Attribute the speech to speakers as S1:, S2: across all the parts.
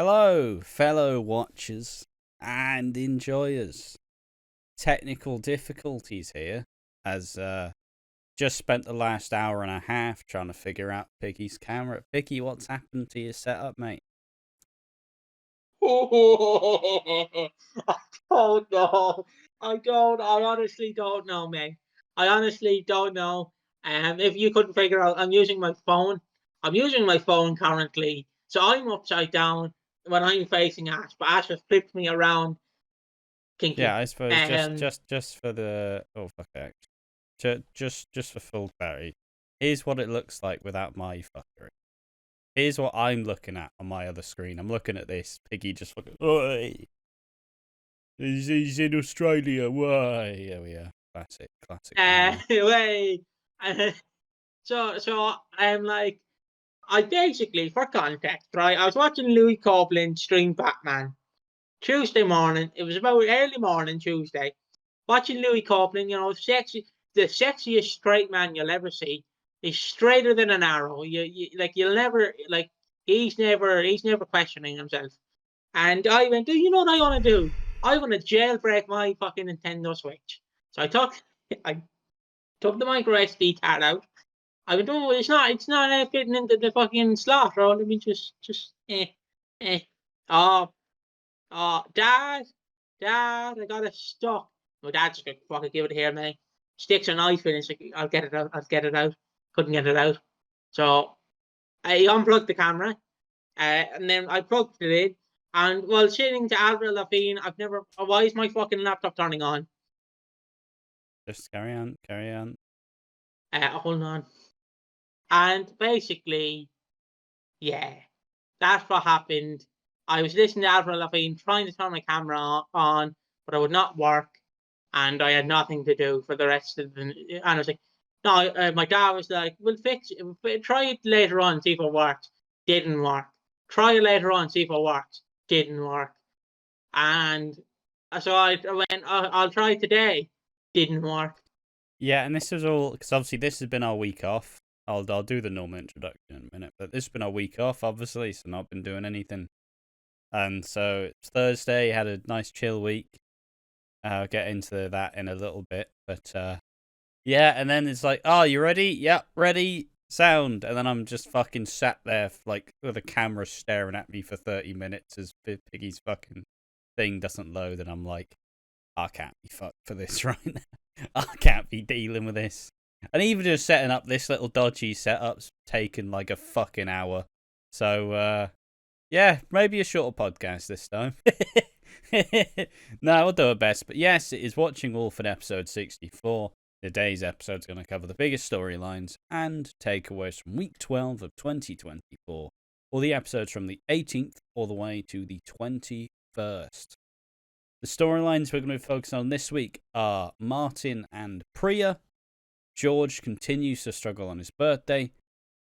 S1: Hello, fellow watchers and enjoyers. Technical difficulties here, as just spent the last hour and a half trying to figure out Piggy's camera. Piggy, what's happened to your setup, mate?
S2: I don't know. I honestly don't know, mate. I honestly don't know. If you couldn't figure out, I'm using my phone. I'm using my phone currently, so I'm upside down when I'm facing Ash, but Ash has flipped me around.
S1: Yeah,
S2: Kinky.
S1: I suppose just for the just for full clarity. Here's what it looks like without my fuckery. Here's what I'm looking at on my other screen. I'm looking at this. Piggy just fucking. Oi! He's in Australia. Why? There we are. Classic.
S2: Anyway, so I'm like, I basically, for context, right? I was watching Louis Copeland stream Batman Tuesday morning. It was about early morning Tuesday. Watching Louis Copeland, the sexiest straight man you'll ever see. He's straighter than an arrow. You'll never he's never questioning himself. And I went, do you know what I want to do? I want to jailbreak my fucking Nintendo Switch. So I took the micro SD card out. I went, oh, it's not fitting into the fucking slot, or let me just oh, Dad, I got it stuck. My dad just fucking give it here, mate. Sticks a knife in it. Like, I'll get it out. Couldn't get it out. So I unplugged the camera, and then I plugged it in. And while sitting to Avril Lavigne, why is my fucking laptop turning on?
S1: Just carry on.
S2: Hold on. And basically, yeah, that's what happened. I was listening to Avril Lavigne, trying to turn my camera on, but it would not work. And I had nothing to do for the rest of the. And I was like, no, my dad was like, we'll fix it. Try it later on, see if it works. Didn't work. Try it later on, see if it works. Didn't work. And so I went, I'll try today. Didn't work.
S1: Yeah, and this is all because obviously this has been our week off. I'll do the normal introduction in a minute, but this has been our week off, obviously, so not been doing anything. And so it's Thursday, had a nice chill week. I'll get into that in a little bit, but yeah, and then it's like, oh, you ready? Yep, ready. Sound, and then I'm just fucking sat there like with a camera staring at me for 30 minutes as Piggy's fucking thing doesn't load, and I'm like, I can't be fucked for this right now. I can't be dealing with this. And even just setting up this little dodgy setup's taken like a fucking hour. So, yeah, maybe a shorter podcast this time. No, we'll do our best. But yes, it is Watching Walford episode 64. Today's episode is going to cover the biggest storylines and takeaways from week 12 of 2024. All the episodes from the 18th all the way to the 21st. The storylines we're going to focus on this week are Martin and Priya. George continues to struggle on his birthday.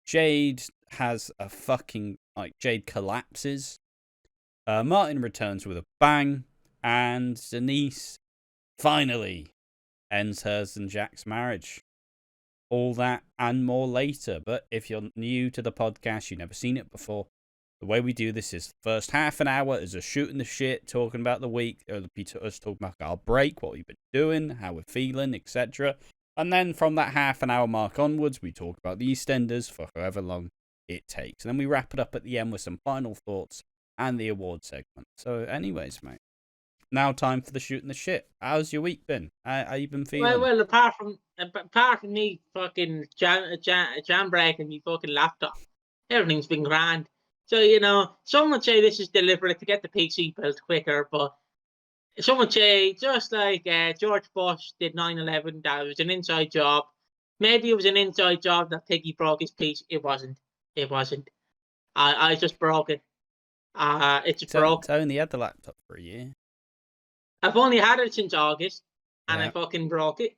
S1: Jade has a fucking... Jade collapses. Martin returns with a bang. And Denise finally ends hers and Jack's marriage. All that and more later. But if you're new to the podcast, you've never seen it before, the way we do this is the first half an hour is us shooting the shit, talking about the week, us talking about our break, what we've been doing, how we're feeling, etc. And then from that half an hour mark onwards, we talk about the EastEnders for however long it takes. And then we wrap it up at the end with some final thoughts and the award segment. So anyways, mate, now time for the shooting the shit. How's your week been? How you been feeling?
S2: Well, apart from me fucking jam breaking me fucking laptop, everything's been grand. So, some would say this is deliberate to get the PC built quicker, but some would say just like George Bush did 9/11, that it was an inside job. Maybe it was an inside job that Piggy broke his piece. It wasn't. I just broke it. It's broke.
S1: I only had the laptop for a year.
S2: I've only had it since August, and I fucking broke it.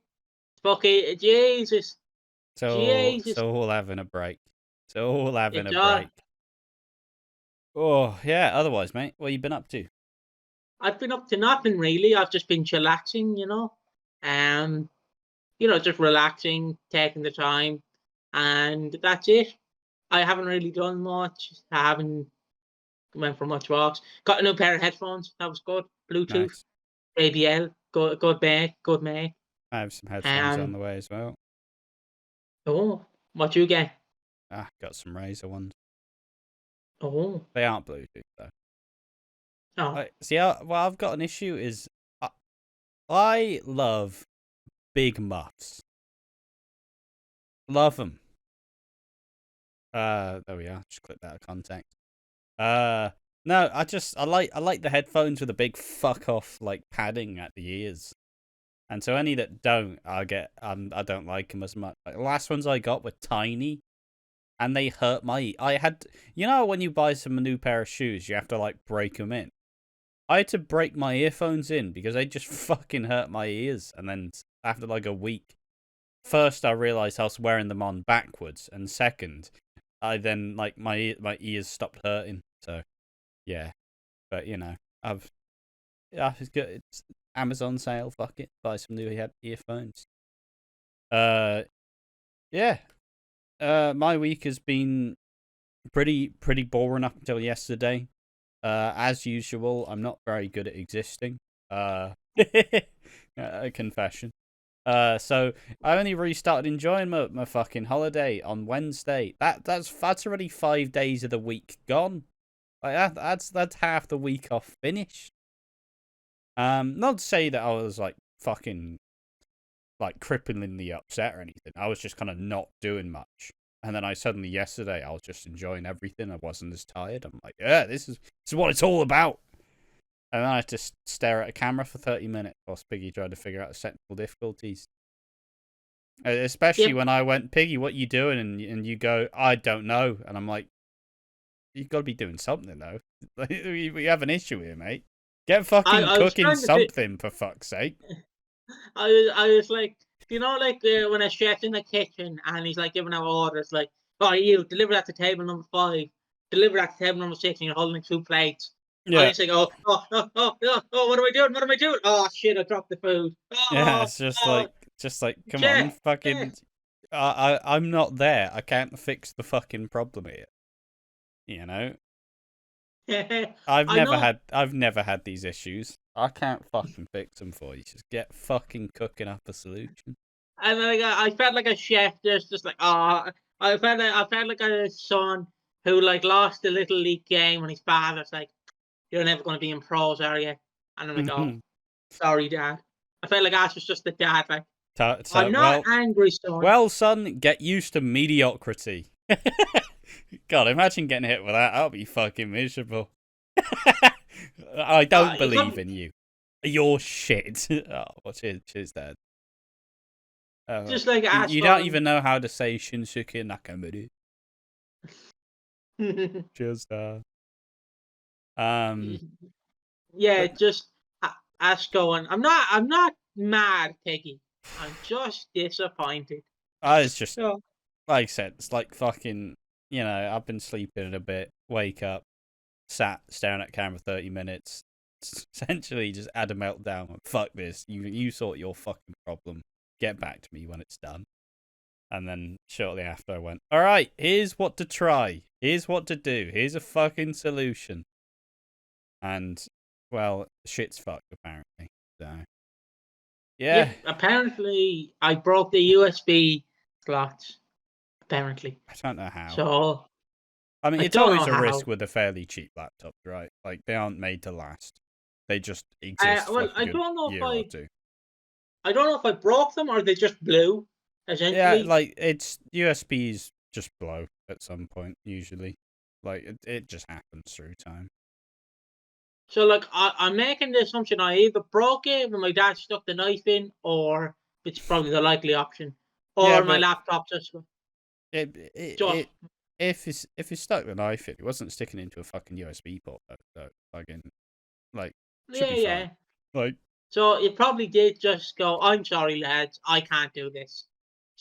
S2: Fucking Jesus.
S1: So all having a break. Oh, yeah, otherwise, mate, what you been up to?
S2: I've been up to nothing, really. I've just been chillaxing, just relaxing, taking the time, and that's it. I haven't really done much. I haven't Went for much walks. Got a new pair of headphones. That was good. Bluetooth.
S1: Nice.
S2: ABL. Good mate. Good mate.
S1: I have some headphones on the way as well.
S2: Oh, what you get?
S1: Got some Razer ones.
S2: Oh.
S1: They aren't Bluetooth though.
S2: Oh.
S1: See, what I've got an issue is I love big muffs. Love them. There we are. Just click that out of context. No, I like the headphones with a big fuck off like padding at the ears. And so any that don't, I don't like them as much. Like, the last ones I got were tiny, and they hurt my. When you buy a new pair of shoes, you have to like break them in. I had to break my earphones in because they just fucking hurt my ears. And then after like a week, first I realized I was wearing them on backwards, and second, I then like my ears stopped hurting. So yeah, but it's good. It's Amazon sale. Fuck it, buy some new earphones. Yeah. My week has been pretty boring up until yesterday. As usual, I'm not very good at existing. A confession. So I only really started enjoying my fucking holiday on Wednesday. That's already 5 days of the week gone. Like that's half the week off finished. Not to say that I was like fucking like cripplingly upset or anything. I was just kind of not doing much. And then yesterday I was just enjoying everything. I wasn't as tired. I'm like, yeah, this is what it's all about. And then I had to stare at a camera for 30 minutes whilst Piggy tried to figure out the technical difficulties. Especially when I went, Piggy, what you doing? And you go, I don't know. And I'm like, you've got to be doing something though. We have an issue here, mate. Get fucking cooking something for fuck's sake.
S2: I was like, when a chef's in the kitchen and he's like giving out orders, like, oh, you deliver that to table number 5, deliver that to table number 6, and you're holding 2 plates. Yeah. And he's like, oh, what am I doing? What am I doing? Oh shit, I dropped the food.
S1: Yeah, it's just like, come on, fucking. I'm not there. I can't fix the fucking problem here. You know. I've never had these issues. I can't fucking fix them for you. Just get fucking cooking up a solution.
S2: And then I felt like a chef, just like I felt like a son who like lost a little league game, and his father's like, "You're never going to be in pros, are you?" And I'm like, "Oh, sorry, Dad." I felt like Ash was just the dad, like, I'm not angry, son.
S1: Well, son, get used to mediocrity. God, imagine getting hit with that. That'll be fucking miserable. I don't believe in you. You're shit. Oh, cheers, Dad.
S2: Just like Ash.
S1: You don't even know how to say Shinsuke Nakamura. Cheers, Dad.
S2: Yeah, just Ash going, I'm not mad, Piggy. I'm just disappointed.
S1: It's just, like I said, it's like fucking, I've been sleeping a bit, wake up, sat staring at camera 30 minutes, essentially just had a meltdown. Fuck this. You sort your fucking problem. Get back to me when it's done. And then shortly after I went, all right, here's what to try. Here's what to do. Here's a fucking solution. And, well, shit's fucked, apparently. So, yeah.
S2: Apparently, I broke the USB slots. Apparently.
S1: I don't know how.
S2: So,
S1: I mean, it's always a risk with a fairly cheap laptop, right? Like, they aren't made to last. They just exist for a year or two.
S2: I don't know if I broke them or they just blew, essentially.
S1: Yeah, like, it's USBs just blow at some point, usually. Like, it just happens through time.
S2: So, like, I'm making the assumption I either broke it when my dad stuck the knife in, or it's probably the likely option, or my laptop just...
S1: If you stuck the knife in, it wasn't sticking into a fucking USB port, though. Fucking, like, should be fine. Like,
S2: so it probably did just go, I'm sorry, lads, I can't do this.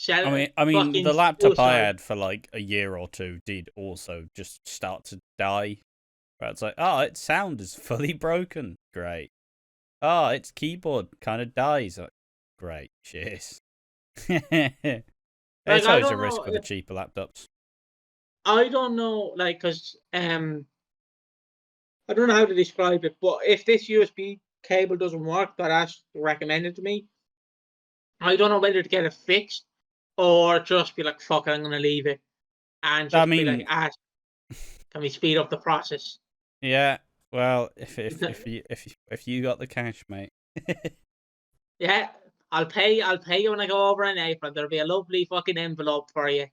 S1: I mean, the laptop I had for like a year or two did also just start to die. Where it's like, oh, its sound is fully broken. Great. Oh, its keyboard kind of dies. Like, great. Cheers. It's always a risk with the cheaper laptops.
S2: I don't know, like, because I don't know how to describe it, but if this USB cable doesn't work that Ash recommended to me, I don't know whether to get it fixed or just be like, fuck it, I'm gonna leave it and
S1: I
S2: just be like,
S1: mean,
S2: Ash, can we speed up the process?
S1: yeah. Well, if you got the cash, mate.
S2: Yeah, I'll pay you when I go over in April. There'll be a lovely fucking envelope for you.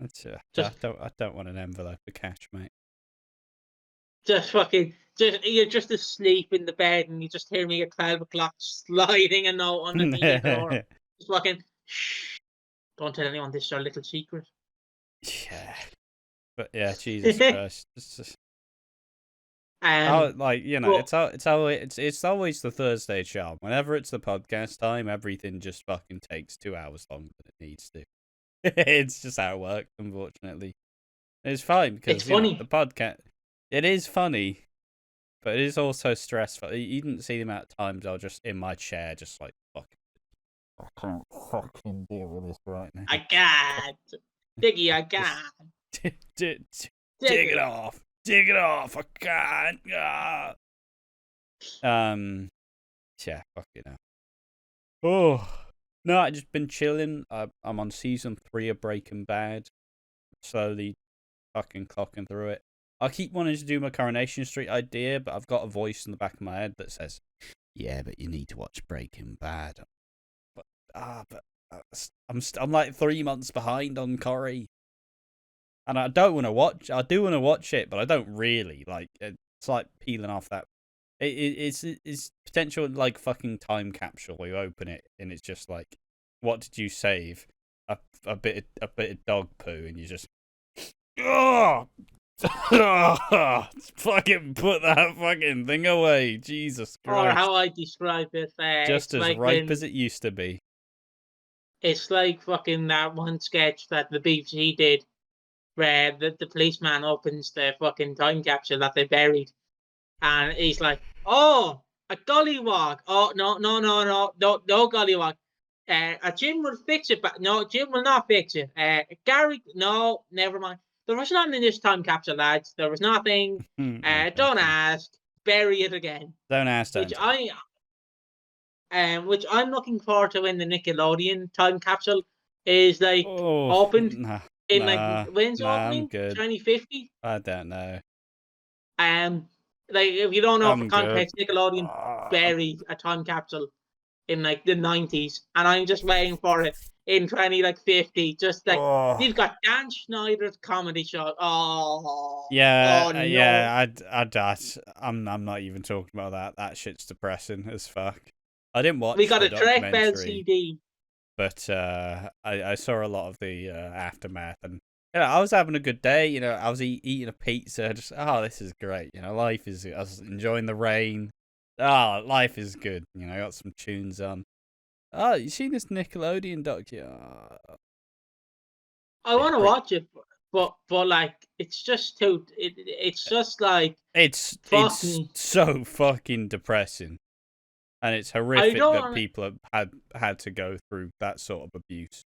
S1: That's
S2: Just
S1: I don't want an envelope of cash, mate.
S2: you're just asleep in the bed and you just hear me at 12 o'clock sliding a note underneath your door. Just fucking shh. Don't tell anyone this is our little secret.
S1: Yeah. But yeah, Jesus Christ. Like, you know, it's always the Thursday charm. Whenever it's the podcast time, everything just fucking takes 2 hours longer than it needs to. It's just how it works, unfortunately. It's fine because
S2: it's funny.
S1: The podcast. It is funny, but it is also stressful. You didn't see the amount of times I was just in my chair, just like fucking. I can't fucking deal with this right now.
S2: I can't, Piggy. I can't.
S1: Dig it off. Dig it off. I can't. Ah. Yeah, fuck it now. Oh no, I just been chilling. I'm on season 3 of Breaking Bad. Slowly, fucking clocking through it. I keep wanting to do my Coronation Street idea, but I've got a voice in the back of my head that says, "Yeah, but you need to watch Breaking Bad." But I'm like 3 months behind on Corrie. And I don't want to watch. I do want to watch it, but I don't really like. It's like peeling off that. It's potential like fucking time capsule. You open it and it's just like, what did you save? A bit of dog poo, and you just fucking put that fucking thing away. Jesus Christ!
S2: Or how I describe it,
S1: just as
S2: like
S1: ripe as it used to be.
S2: It's like fucking that one sketch that the BBC did, where the policeman opens the fucking time capsule that they buried, and he's like, "Oh, a gollywog! Oh no gollywog! A Jim will fix it, but no, Jim will not fix it. Gary, no, never mind. There was nothing in this time capsule, lads. There was nothing. Don't ask. Bury it again.
S1: Don't ask.
S2: Which I'm looking forward to when the Nickelodeon time capsule is like opened in like when's opening? 2050.
S1: I don't know.
S2: Like if you don't know for context, Nickelodeon buried a time capsule in like the 90s, and I'm just waiting for it in 2050. Just like you've got Dan Schneider's comedy show.
S1: Yeah,
S2: no.
S1: yeah. I'm not even talking about that. That shit's depressing as fuck. I didn't watch.
S2: We got a Trek Bell CD,
S1: but I saw a lot of the aftermath, and I was having a good day. I was eating a pizza. Just this is great. Life is. I was enjoying the rain. Life is good. I got some tunes on. You seen this Nickelodeon docu?
S2: I want to watch it, but like it's just too. It's just like
S1: it's so fucking depressing, and it's horrific that people have had to go through that sort of abuse.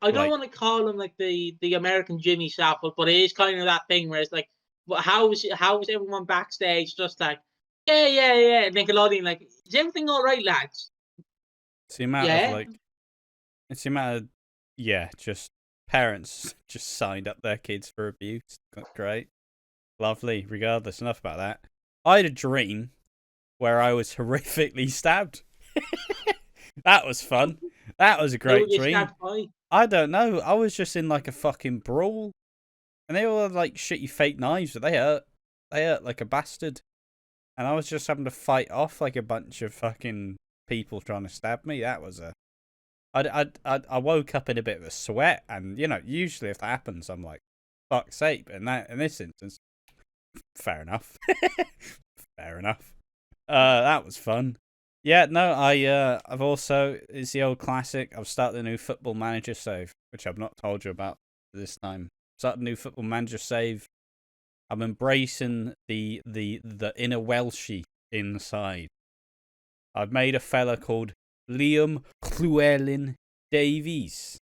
S2: I don't want to call him like the American Jimmy Savile, but it is kind of that thing where it's like, how's everyone backstage just like, yeah, Nickelodeon, like, is everything all right, lads?
S1: It's the amount of just parents just signed up their kids for abuse. That's great, lovely. Regardless, enough about that. I had a dream where I was horrifically stabbed. That was fun. That was a great dream. I don't know. I was just in like a fucking brawl, and they all had like shitty fake knives, but they hurt. They hurt like a bastard. And I was just having to fight off like a bunch of fucking people trying to stab me. That was I woke up in a bit of a sweat, and usually if that happens, I'm like, fuck's sake. But in this instance, fair enough. Fair enough. That was fun. Yeah, no, I've also, it's the old classic. I've started a new Football Manager save, which I've not told you about this time. Started a new Football Manager save. I'm embracing the inner Welshie inside. I've made a fella called Liam Llewellyn Davies,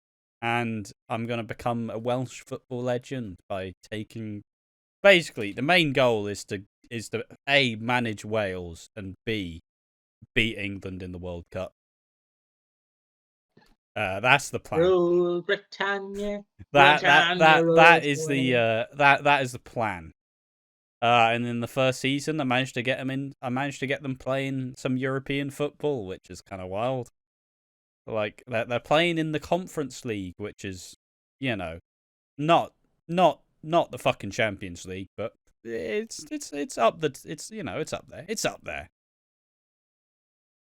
S1: and I'm going to become a Welsh football legend by taking... Basically, the main goal is is to A, manage Wales, and B, beat England in the World Cup. That's the plan.
S2: Rule Britannia.
S1: That is the plan. And in the first season, I managed to get them playing some European football, which is kind of wild. Like they're playing in the Conference League, which is, not the fucking Champions League, but it's up there. It's up there.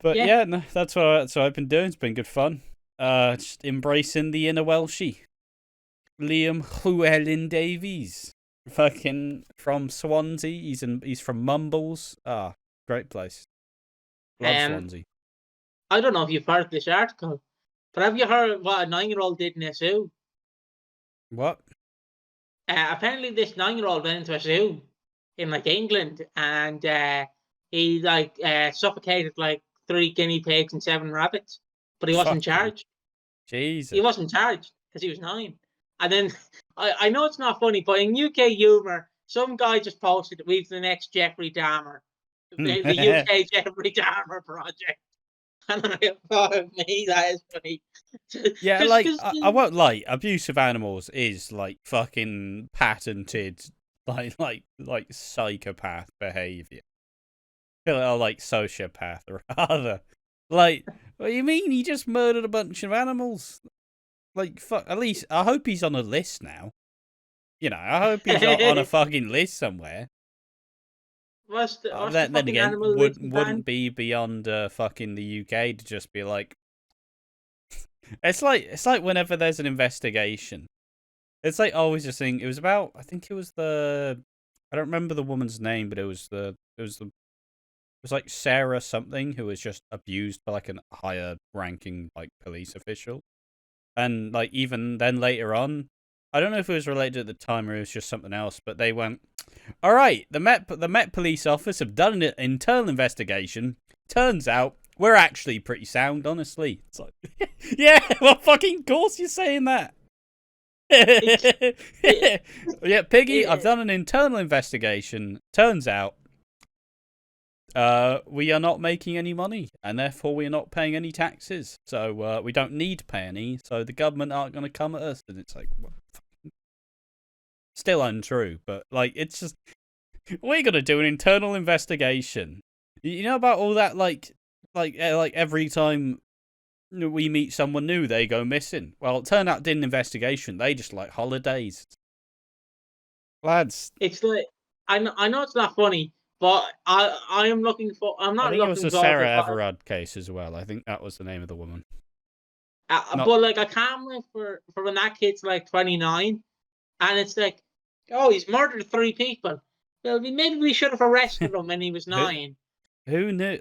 S1: But yeah, no, that's what I've been doing. It's been good fun. Just embracing the inner Welshie. Liam Llewellyn Davies, fucking from Swansea. He's from Mumbles. Great place. Love Swansea.
S2: I don't know if you've heard this article, but have you heard what a 9-year-old did in a zoo?
S1: What?
S2: Apparently, this 9-year-old went into a zoo in England, and he suffocated 3 guinea pigs and 7 rabbits, but he wasn't charged.
S1: Jesus.
S2: He wasn't charged because he was 9. And then I know it's not funny, but in UK humour, some guy just posted, "We've the next Jeffrey Dahmer, the UK Jeffrey Dahmer project." And I thought, me, that is funny.
S1: Yeah, I won't lie. Abuse of animals is fucking patented, like psychopath behavior, or sociopath rather. What do you mean? He just murdered a bunch of animals. Fuck. At least I hope he's on a list now. I hope he's on a fucking list somewhere.
S2: Then
S1: again, wouldn't be beyond fucking the UK to just be like. It's like whenever there's an investigation, it's always just thing. It was about, I think it was I don't remember the woman's name, but it was Sarah something who was just abused by a higher ranking police official, and even then later on, I don't know if it was related at the time or it was just something else, but they went, all right, the Met Police Office have done an internal investigation. Turns out we're actually pretty sound, honestly. It's yeah, well, fucking course you're saying that. Yeah, Piggy, I've done an internal investigation. Turns out we are not making any money, and therefore we are not paying any taxes. So we don't need to pay any, so the government aren't going to come at us. And it's what? Still untrue, but it's just, we're going to do an internal investigation. You know about all that, every time we meet someone new, they go missing. Well, it turned out, did an investigation. They just like holidays. Lads.
S2: It's I know it's not funny, but I am looking for, I'm not looking for... I think
S1: it was the Sarah Everard case as well. I think that was the name of the woman.
S2: But I can't wait for when that kid's 29, and it's oh, he's murdered 3 people. Well, maybe we should have arrested him when he was 9.
S1: Who knew?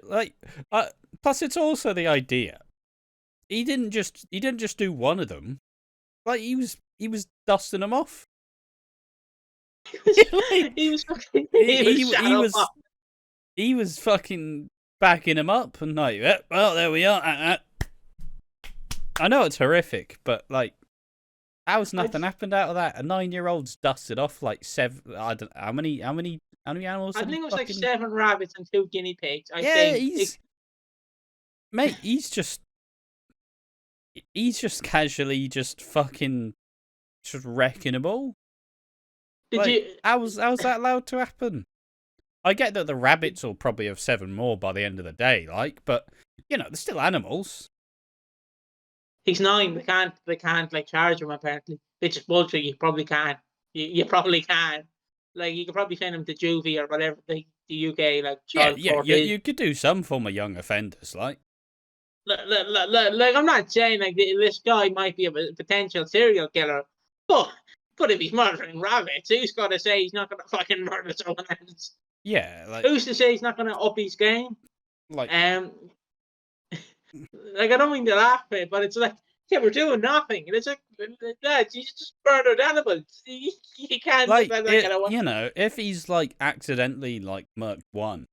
S1: Plus, it's also the idea. He didn't just do one of them. He was dusting them off. He was fucking backing him up and well, there we are. I know it's horrific, but how's nothing happened out of that? A 9-year-old's dusted off 7. I don't know, how many animals?
S2: I think it was 7 rabbits and 2 guinea pigs.
S1: Mate, he's just casually just fucking just wrecking them all. How's that allowed to happen? I get that the rabbits will probably have 7 more by the end of the day, but they're still animals.
S2: He's 9. They can't charge him apparently. Which is bullshit. You probably can. You probably can. You could probably send him to juvie or whatever the UK
S1: you could do some form of young offenders I'm
S2: not saying this guy might be a potential serial killer, but if he's murdering rabbits, who's got to say he's not going to fucking murder someone else?
S1: Yeah,
S2: who's to say he's not going to up his game? I don't mean to laugh at it, but it's we're doing nothing. And it's lads, you just murdered animals. You can't
S1: if he's accidentally murked 1.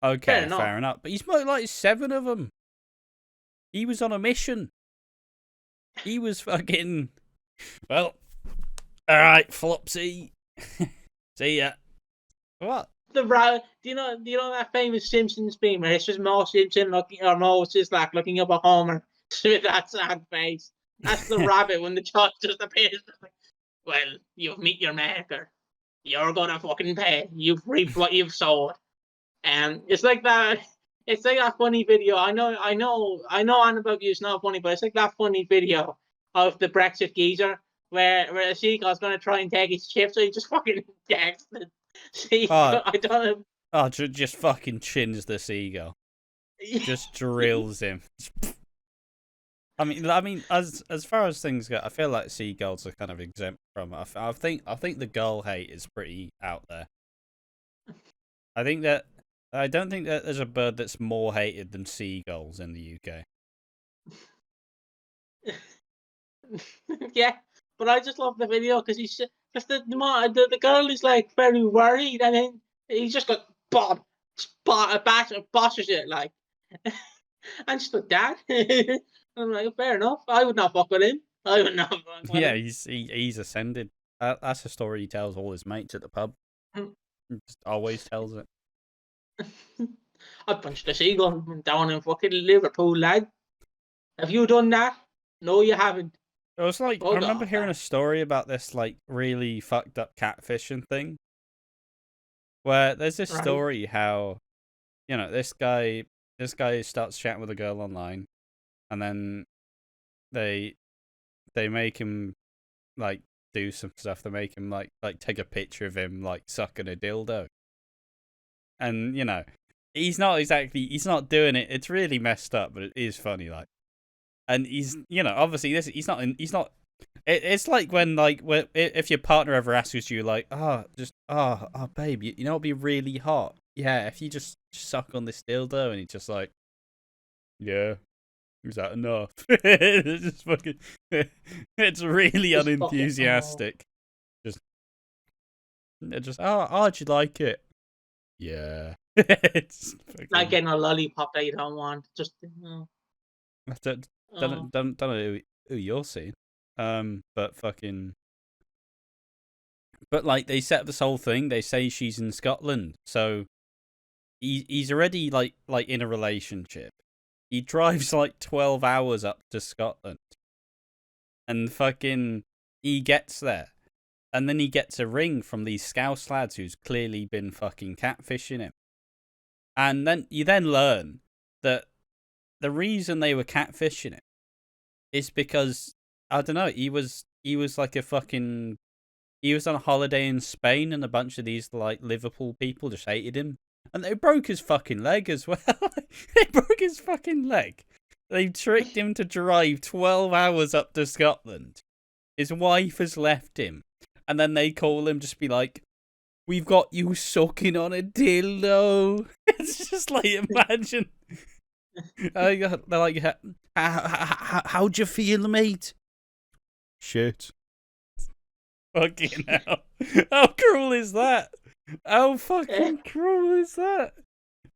S1: Okay, fair enough. But he's murked 7 of them. He was on a mission. He was fucking, well, alright, Flopsy. See ya. What?
S2: the rabbit. Do you know that famous Simpsons meme where it's just Moe Simpson just like looking up at Homer with that sad face? That's the rabbit when the child just appears. Like, well, you've met your maker. You're gonna fucking pay. You've reaped what you've sowed. And it's like that. It's like that funny video. I know. Anne about you. It's not funny, but it's like that funny video of the Brexit geezer where the seagull's gonna try and take his chip, so he just fucking takes the seagull. I don't know.
S1: Oh, just fucking chins the seagull. Just drills him. I mean, as far as things go, I feel like seagulls are kind of exempt from it. I think the gull hate is pretty out there. I don't think that there's a bird that's more hated than seagulls in the UK.
S2: Yeah, but I just love the video because he's just the girl is like very worried, and then he just got bashes it like, and she's like, Dad. I'm like, fair enough. I would not fuck with him. I would not. Fuck with him.
S1: He's ascended. That's a story he tells all his mates at the pub. He just always tells it.
S2: I punched a seagull down in fucking Liverpool, lad. Have you done that? No, you haven't.
S1: It was like, I remember hearing a story about this like really fucked up catfishing thing. Where there's this story how, this guy starts chatting with a girl online, and then they make him like do some stuff. They make him like take a picture of him like sucking a dildo. And he's not doing it. It's really messed up, but it is funny. Like, and he's obviously he's not. It's like when if your partner ever asks you like, babe, you know it'd be really hot. Yeah, if you just suck on this dildo, and he's just like, yeah, is that enough? It's just fucking. It's really unenthusiastic. Just how'd you like it? Yeah. It's fucking...
S2: like getting a lollipop that you don't want. Just
S1: I don't know who you're seeing. But like they set up this whole thing. They say she's in Scotland, so he's already like in a relationship. He drives like 12 hours up to Scotland, and fucking he gets there. And then he gets a ring from these Scouse lads who's clearly been fucking catfishing him. And then you learn that the reason they were catfishing him is because, I don't know, he was like he was on a holiday in Spain, and a bunch of these like Liverpool people just hated him. And they broke his fucking leg as well. They broke his fucking leg. They tricked him to drive 12 hours up to Scotland. His wife has left him. And then they call him, just be like, we've got you sucking on a dildo. It's just like, imagine. They're like, how'd you feel, mate? Shit. Fucking hell. How cruel is that? How fucking cruel is that?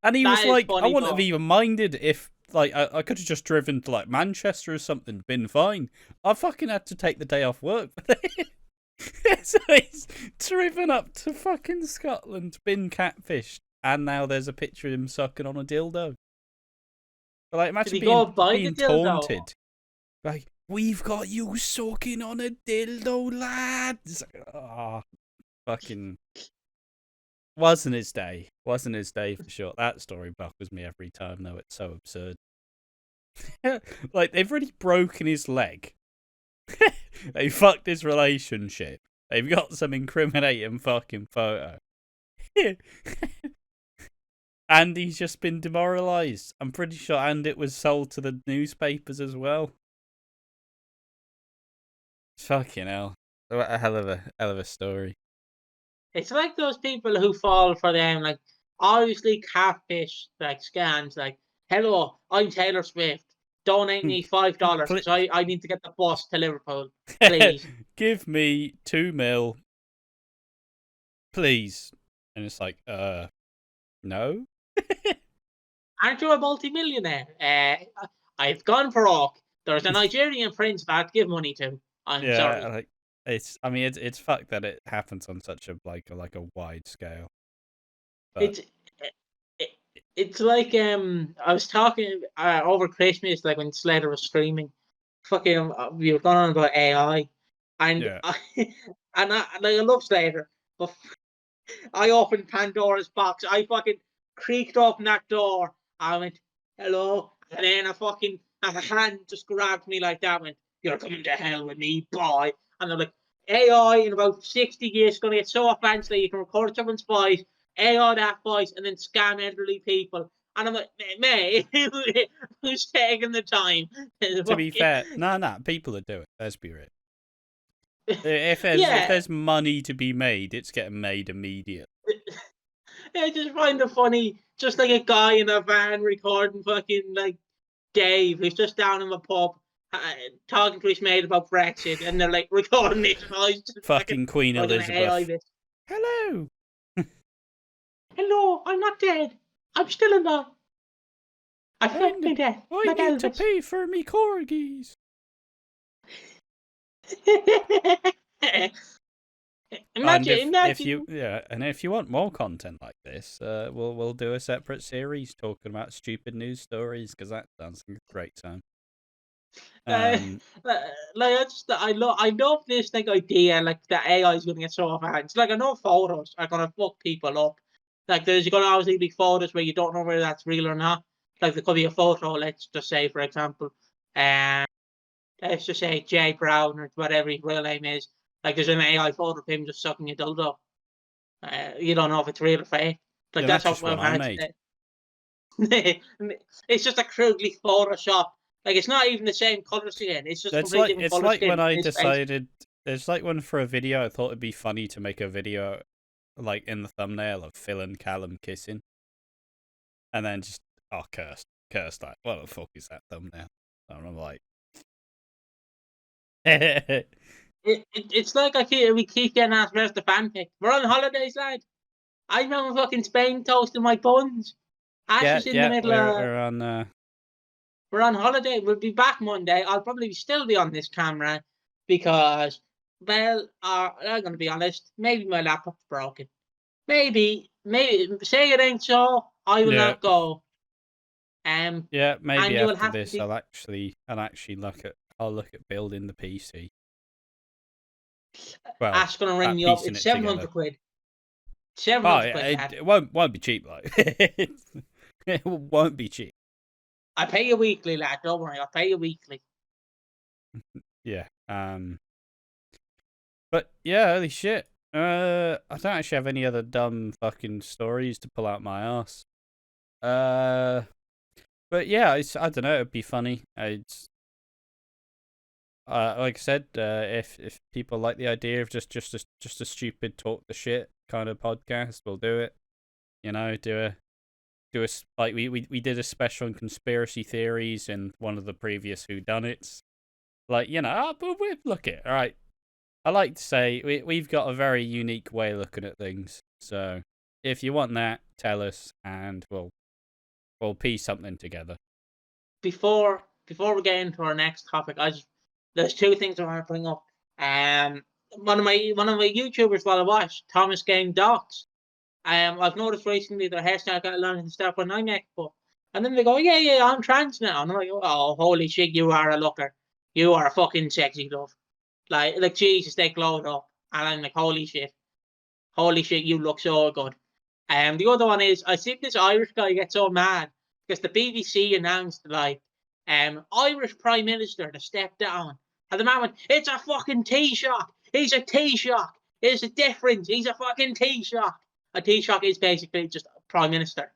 S1: And he was like, I wouldn't have even minded if, like, I could have just driven to, like, Manchester or something, been fine. I fucking had to take the day off work for this. So he's driven up to fucking Scotland, been catfished, and now there's a picture of him sucking on a dildo. But like, imagine being taunted. Like, we've got you sucking on a dildo, lads. Oh, fucking. Wasn't his day. Wasn't his day for sure. That story buckles me every time, though. It's so absurd. Like, they've already broken his leg. They fucked his relationship. They've got some incriminating fucking photo. And he's just been demoralised. I'm pretty sure, and it was sold to the newspapers as well. Fucking hell. What a hell of a story.
S2: It's like those people who fall for them, like, obviously catfish, like, scams, like, hello, I'm Taylor Swift. Donate me $5 because I need to get the bus to Liverpool, please.
S1: Give me $2 million, please. And it's like, no.
S2: Aren't you a multi-millionaire? I've gone for all. There's a Nigerian prince that I'd give money to. I'm sorry.
S1: Like, it's fucked that it happens on such a like a wide scale. But
S2: It's it, it's like I was talking over Christmas, like when Slater was streaming. Fucking, we were going on about AI, and
S1: yeah,
S2: I love Slater, but I opened Pandora's box. I fucking creaked open that door. I went, hello. And then a hand just grabbed me like that, went, you're coming to hell with me, boy. And I'm like, AI in about 60 years is going to get so advanced that you can record someone's voice, AI that voice, and then scam elderly people. And I'm like, mate, who's taking the time?
S1: to be fair, no, people are doing it. Let's be real. If
S2: Yeah.
S1: there's money to be made, it's getting made immediately.
S2: I just find it funny, just like a guy in a van recording fucking like Dave, who's just down in the pub talking to his mate about Brexit, and they're like recording it. And I just
S1: Fucking Queen Elizabeth.
S2: Hello. Hello, I'm not dead. I'm still alive. I faked my death.
S1: I need to pay for me corgis.
S2: Imagine.
S1: If you want more content like this, we'll do a separate series talking about stupid news stories, because that sounds like a great time.
S2: I love this like idea, like the AI is gonna get so advanced. Like I know photos are gonna fuck people up. Like there's gonna obviously be photos where you don't know whether that's real or not. Like there could be a photo, let's just say, for example, let's just say Jay Brown or whatever his real name is. Like there's an AI photo of him just sucking a dildo. You don't know if it's real or fake. Like that's
S1: just what I made.
S2: It's just a crudely Photoshop. Like it's not even the same colour scheme. It's just
S1: it's
S2: completely different colour scheme.
S1: When I decided. It's like when for a video I thought it'd be funny to make a video, like in the thumbnail of Phil and Callum kissing, and then just curse that. What the fuck is that thumbnail? And I'm like.
S2: It's like we keep getting asked where's the fanfic. We're on holidays, lad. I remember fucking Spain toasting my buns. Ash is in the middle of. We're on holiday. We'll be back Monday. I'll probably still be on this camera because, well, I'm going to be honest. Maybe my laptop's broken. Maybe. Say it ain't so. I will not go.
S1: Maybe after this, I'll actually look at building the PC. Well,
S2: Ash gonna ring me up. It's 700 quid. 700 quid.
S1: It won't be cheap, like it won't be cheap.
S2: I pay you weekly, lad. Don't worry, I'll pay you weekly.
S1: Yeah. But yeah, holy shit. I don't actually have any other dumb fucking stories to pull out my ass. But yeah, I don't know. It'd be funny. It's like I said, if people like the idea of just a stupid talk the shit kind of podcast, we'll do it. You know, do a like we did a special on conspiracy theories in one of the previous whodunits. Like, you know, but look at it. All right. I like to say we've got a very unique way of looking at things. So if you want that, tell us, and we'll piece something together. Before
S2: we get into our next topic, there's two things I want to bring up. One of my YouTubers while I watch, Thomas Game Docs. I've noticed recently their hairstyle got along and stuff when I make up. And then they go, yeah, I'm trans now. And I'm like, oh, holy shit, you are a looker. You are a fucking sexy love. Like Jesus, they glowed up. And I'm like, holy shit, you look so good. The other one is, I see this Irish guy get so mad because the BBC announced, like, Irish Prime Minister to step down. And the man went, it's a fucking Taoiseach. He's a Taoiseach. There's a difference. He's a fucking Taoiseach. A Taoiseach is basically just a Prime Minister.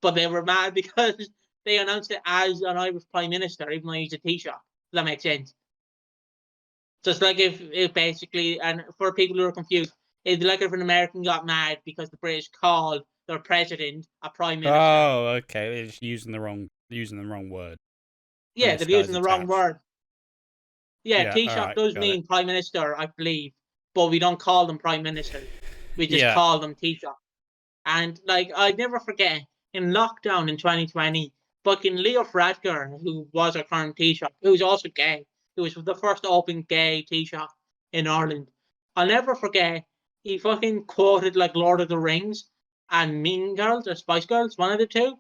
S2: But they were mad because they announced it as an Irish Prime Minister, even though he's a Taoiseach. Does that make sense? Just like if basically, and for people who are confused, it's like if an American got mad because the British called their president a Prime Minister.
S1: Oh, okay. They're just using the wrong word.
S2: Yeah, they're using the wrong word. Yeah, Taoiseach does mean Prime Minister, I believe, but we don't call them Prime Minister. We just call them Taoiseach. And like, I'd never forget in lockdown in 2020, fucking Leo Varadkar, who was a current Taoiseach, who was also gay, who was the first open gay Taoiseach in Ireland. I'll never forget, he fucking quoted like Lord of the Rings, and Mean Girls or Spice Girls, one of the two.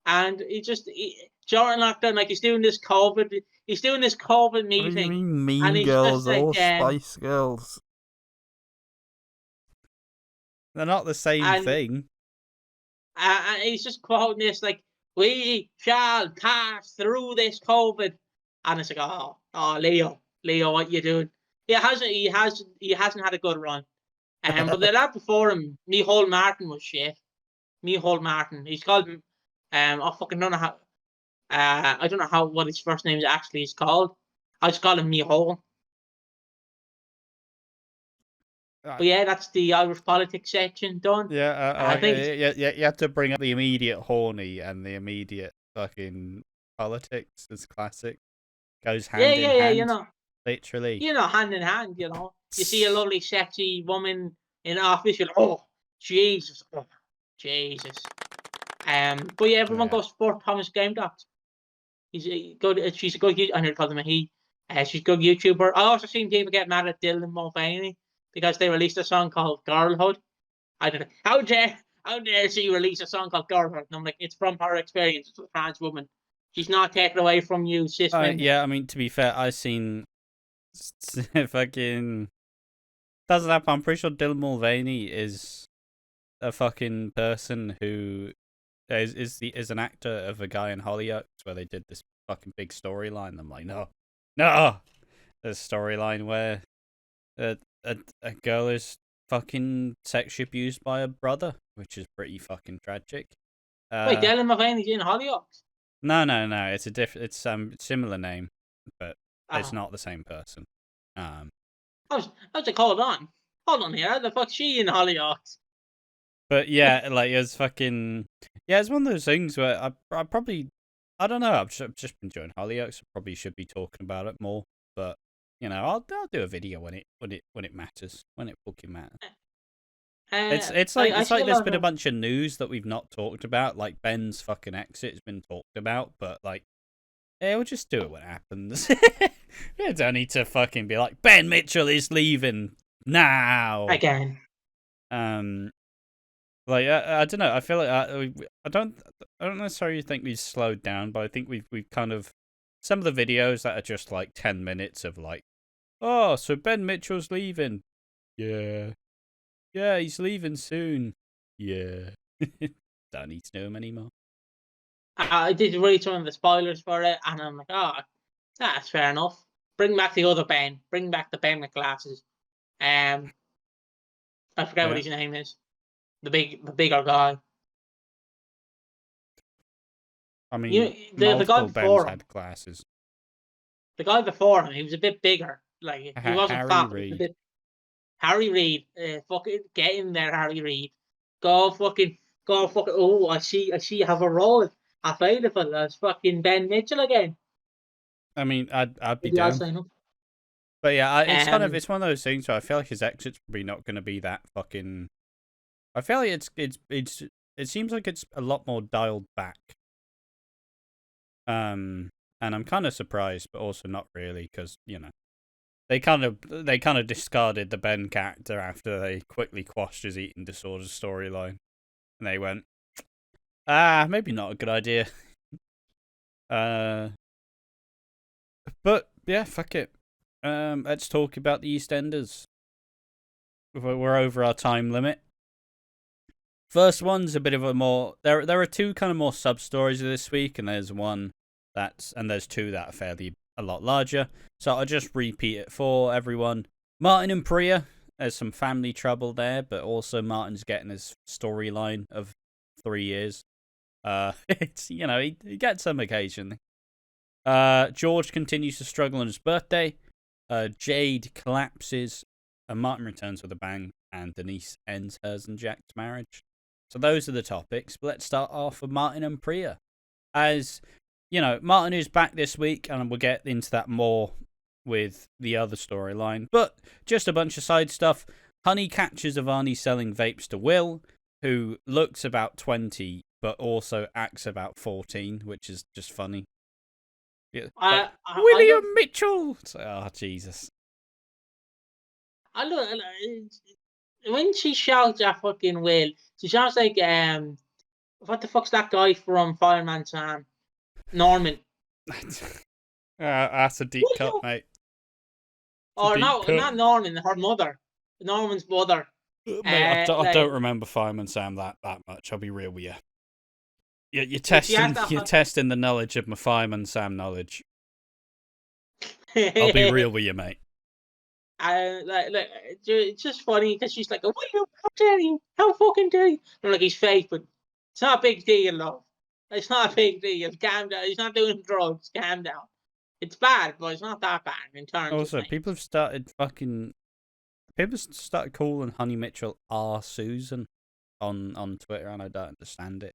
S2: And during lockdown, like he's doing this COVID
S3: What do you
S2: meeting,
S3: mean,
S2: and
S3: Mean
S2: he's just
S3: Girls
S2: like,
S3: or Spice Girls?
S1: They're not the same
S2: and
S1: thing.
S2: And he's just quoting this like, "We shall pass through this COVID," and it's like, oh, Leo, what you doing? He hasn't had a good run. But the lad before him, Micheál Martin, was shit. Micheál Martin, he's called I fucking don't know how. I don't know what his first name actually is called. I just call him Micheál. But yeah, that's the Irish politics section done.
S1: Yeah,
S2: I think
S1: you have to bring up the immediate horny and the immediate fucking politics. It's classic. Goes hand in hand.
S2: You know,
S1: literally.
S2: Hand in hand. You see a lovely, sexy woman in office. You're like, oh, Jesus. But yeah, everyone goes for Thomas Game Docs. She's a good. I never called him a he. She's a good YouTuber. I also seen people get mad at Dylan Mulvaney because they released a song called Girlhood. I don't know. How dare she release a song called Girlhood? And I'm like, it's from her experience. It's a trans woman. She's not taken away from you, cis men.
S1: Yeah, I mean, to be fair, I've seen fucking doesn't happen. I'm pretty sure Dylan Mulvaney is a fucking person who is an actor of a guy in Hollyoaks where they did this fucking big storyline. I'm like, no, there's a storyline where a girl is fucking sexually abused by a brother, which is pretty fucking tragic.
S2: Wait, Dylan Mulvaney's in Hollyoaks?
S1: No. It's a it's similar name, but it's not the same person.
S2: I was like, hold on here. How the fuck's she in Hollyoaks?
S1: But yeah, like it's fucking it's one of those things where I probably I don't know. I've just been enjoying Hollyoaks. I probably should be talking about it more, but I'll do a video when it matters, when it fucking matters. It's like there's been a bunch of news that we've not talked about, like Ben's fucking exit's been talked about, but like, we'll just do it when it happens. You don't need to fucking be like, Ben Mitchell is leaving now
S2: again.
S1: Like I don't know. I feel like I don't necessarily think we've slowed down, but I think we've kind of some of the videos that are just like 10 minutes of like, oh, so Ben Mitchell's leaving, yeah, he's leaving soon, yeah. Don't need to know him anymore.
S2: I did read some of the spoilers for it, and I'm like, oh, that's fair enough. Bring back the other Ben. Bring back the Ben with glasses. I forget what his name is. The bigger guy.
S1: I mean, the guy before him had glasses.
S2: The guy before him, he was a bit bigger. Like he wasn't fat.
S1: Reid.
S2: Harry Reid. Fucking get in there, Harry Reid. Go fucking. Oh, I see. You have a role available as fucking Ben Mitchell again.
S1: I mean, I'd be down. But yeah, it's one of those things where I feel like his exit's probably not going to be that fucking. I feel like it seems like it's a lot more dialed back. And I'm kind of surprised, but also not really, because they kind of discarded the Ben character after they quickly quashed his eating disorder storyline, and they went, maybe not a good idea. But yeah, fuck it. Let's talk about the EastEnders. We're over our time limit. First one's a bit of a more. There are two kind of more sub stories of this week, and there's there's two that are a lot larger. So I'll just repeat it for everyone. Martin and Priya, there's some family trouble there, but also Martin's getting his storyline of 3 years. It's he gets some occasionally. George continues to struggle on his birthday. Jade collapses, and Martin returns with a bang, and Denise ends hers and Jack's marriage. So those are the topics. But let's start off with Martin and Priya. As Martin is back this week, and we'll get into that more with the other storyline. But just a bunch of side stuff. Honey catches Avani selling vapes to Will, who looks about 20, but also acts about 14, which is just funny. Yeah, William Mitchell! Oh, Jesus.
S2: when she shouts at fucking Will, she sounds like what the fuck's that guy from Fireman Sam? Norman.
S1: That's a deep cut, mate.
S2: Or no, not Norman, her mother. Norman's mother.
S1: Mate, I don't remember Fireman Sam that much. I'll be real with you. You're testing the knowledge of my Fireman Sam knowledge. I'll be real with you, mate.
S2: It's just funny because she's like, "Oh, how dare you? How fucking dare you?" I'm like, he's fake, but it's not a big deal, love. It's not a big deal. Calm down. He's not doing drugs. Calm down. It's bad, but it's not that bad in terms.
S1: Also, people have started calling Honey Mitchell R. Susan on Twitter, and I don't understand it.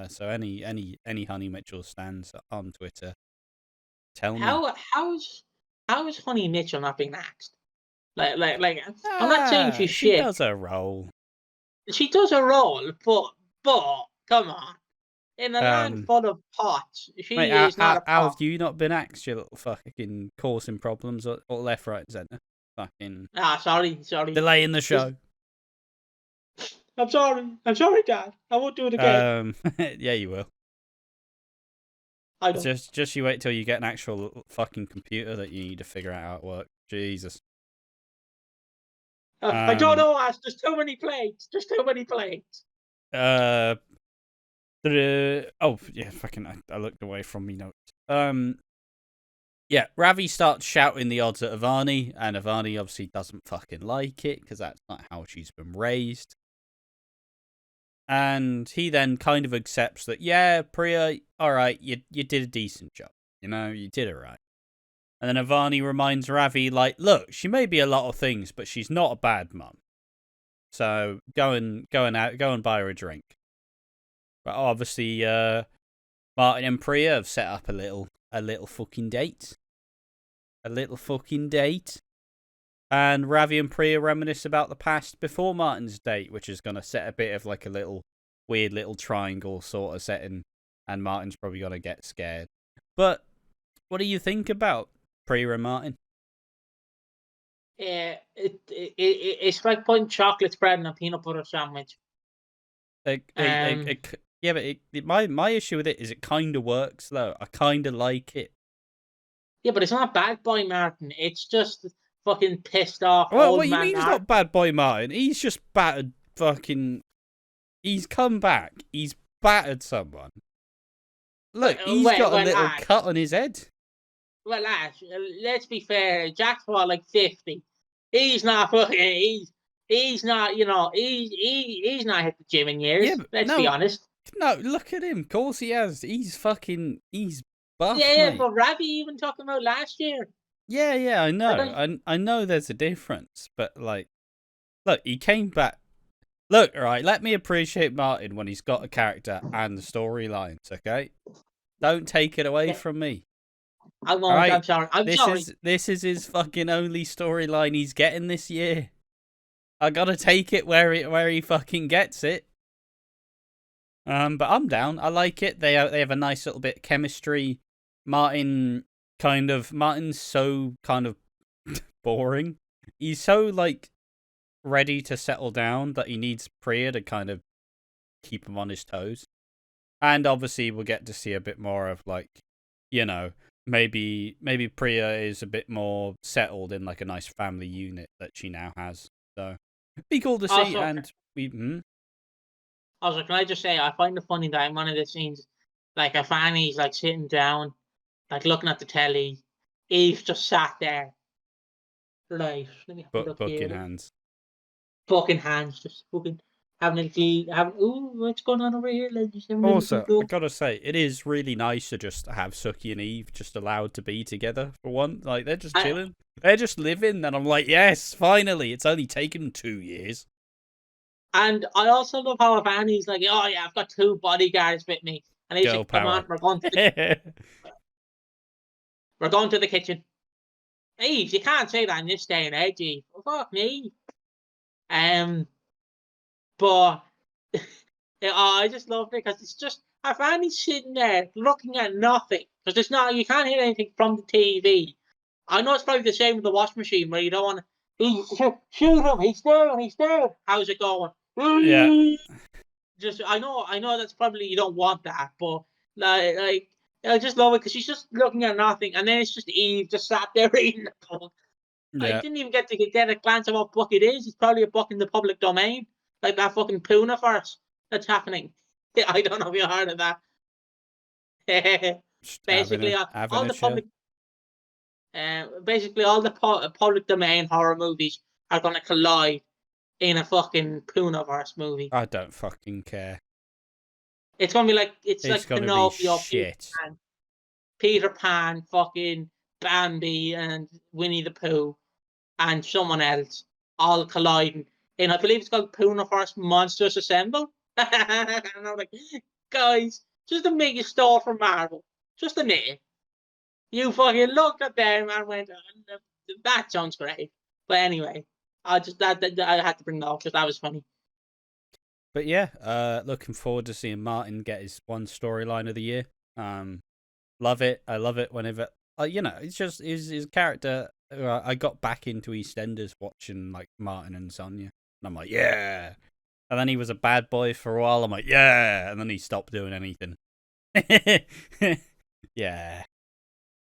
S1: So any Honey Mitchell stands on Twitter, tell me
S2: how is Honey Mitchell not being axed? I'm not saying she's shit.
S1: She does her role.
S2: She does her role, but come on. In a land full of pots, she is not a pot.
S1: How have you not been axed, you little fucking causing problems or left, right, and centre? Fucking.
S2: Sorry.
S1: Delaying the show.
S2: I'm sorry, Dad. I won't do it again.
S1: Yeah, you will.
S2: I don't.
S1: Just you wait till you get an actual fucking computer that you need to figure out how it works. Jesus.
S2: I don't know, Ash. There's too many plates.
S1: I looked away from me notes. Yeah, Ravi starts shouting the odds at Ivani, and Ivani obviously doesn't fucking like it because that's not how she's been raised. And he then kind of accepts that, yeah, Priya, all right, you did a decent job. You know, you did it right. And then Ivani reminds Ravi, like, look, she may be a lot of things, but she's not a bad mum. So go and buy her a drink. But obviously, Martin and Priya have set up a little fucking date. And Ravi and Priya reminisce about the past before Martin's date, which is going to set a bit of like a little weird little triangle sort of setting. And Martin's probably going to get scared. But what do you think about Priya and Martin?
S2: Yeah, it's like putting chocolate spread in a peanut butter sandwich.
S1: Yeah, but my issue with it is it kind of works though. I kind of like it.
S2: Yeah, but it's not bad boy Martin. It's just fucking pissed off.
S1: Well, what you mean he's not bad boy Martin? He's just battered fucking. He's come back. He's battered someone. Look, he's got a little cut on his head.
S2: Well, Ash, let's be fair. Jack's what, like 50. He's not fucking. He's not. You know. He's not hit the gym in years. Yeah, let's be honest.
S1: No, look at him. Of course he has. He's buff.
S2: Yeah,
S1: mate.
S2: but Ravi even talking about last year.
S1: Yeah, I know. I know there's a difference, but like, look, he came back. Look, all right, let me appreciate Martin when he's got a character and the storylines, okay? Don't take it away from me.
S2: I won't. Right? I'm sorry.
S1: This is his fucking only storyline he's getting this year. I gotta take it where he fucking gets it. But I'm down. I like it. They have a nice little bit of chemistry. Martin's so kind of boring. He's so like ready to settle down that he needs Priya to kind of keep him on his toes. And obviously we'll get to see a bit more of like, you know, maybe Priya is a bit more settled in like a nice family unit that she now has. So be cool to see. Also, and we.
S2: Also, can I just say, I find it funny that in one of the scenes, like, if Annie's, like, sitting down, like, looking at the telly, Eve just sat there. Right. Let me have a look here. Fucking hands. Just fucking having ooh, what's going on over here?
S1: Also, I gotta say, it is really nice to just have Suki and Eve just allowed to be together for one. Like, they're just chilling. They're just living, and I'm like, yes, finally. It's only taken 2 years.
S2: And I also love how Annie's like, oh yeah, I've got 2 bodyguards with me. And he's like, come on, we're going to the kitchen. Eve, you can't say that in this day and age, Eve. Oh, fuck me. But I just love it because it's just, if Annie's sitting there looking at nothing, because it's not, you can't hear anything from the TV. I know it's probably the same with the washing machine where you don't want Shoot him! He's down! He's down! How's it going?
S1: Yeah.
S2: Just I know that's probably you don't want that, but like I just love it because she's just looking at nothing, and then it's just Eve just sat there reading the book. I
S1: Yeah.
S2: didn't even get to get a glance at what book it is. It's probably a book in the public domain, like that fucking Puna verse that's happening. I don't know if you heard of that.
S1: Just
S2: Basically,
S1: having
S2: all
S1: a
S2: the
S1: chill.
S2: public domain horror movies are going to collide in a fucking Punaverse movie.
S1: I don't fucking care.
S2: It's going to be like
S1: It's
S2: like
S1: gonna be
S2: Pinocchio,
S1: shit.
S2: Peter Pan, fucking Bambi, and Winnie the Pooh, and someone else all colliding. And I believe it's called Punaverse Monsters Assemble. And I'm like, guys, just a make you stall from Marvel. Just a minute. You fucking looked at them and went, that sounds great. But anyway, I had to bring that up because that was funny.
S1: But yeah, looking forward to seeing Martin get his one storyline of the year. Love it. I love it whenever it's just his character. I got back into EastEnders watching like Martin and Sonia, and I'm like, yeah. And then he was a bad boy for a while. I'm like, yeah. And then he stopped doing anything. Yeah.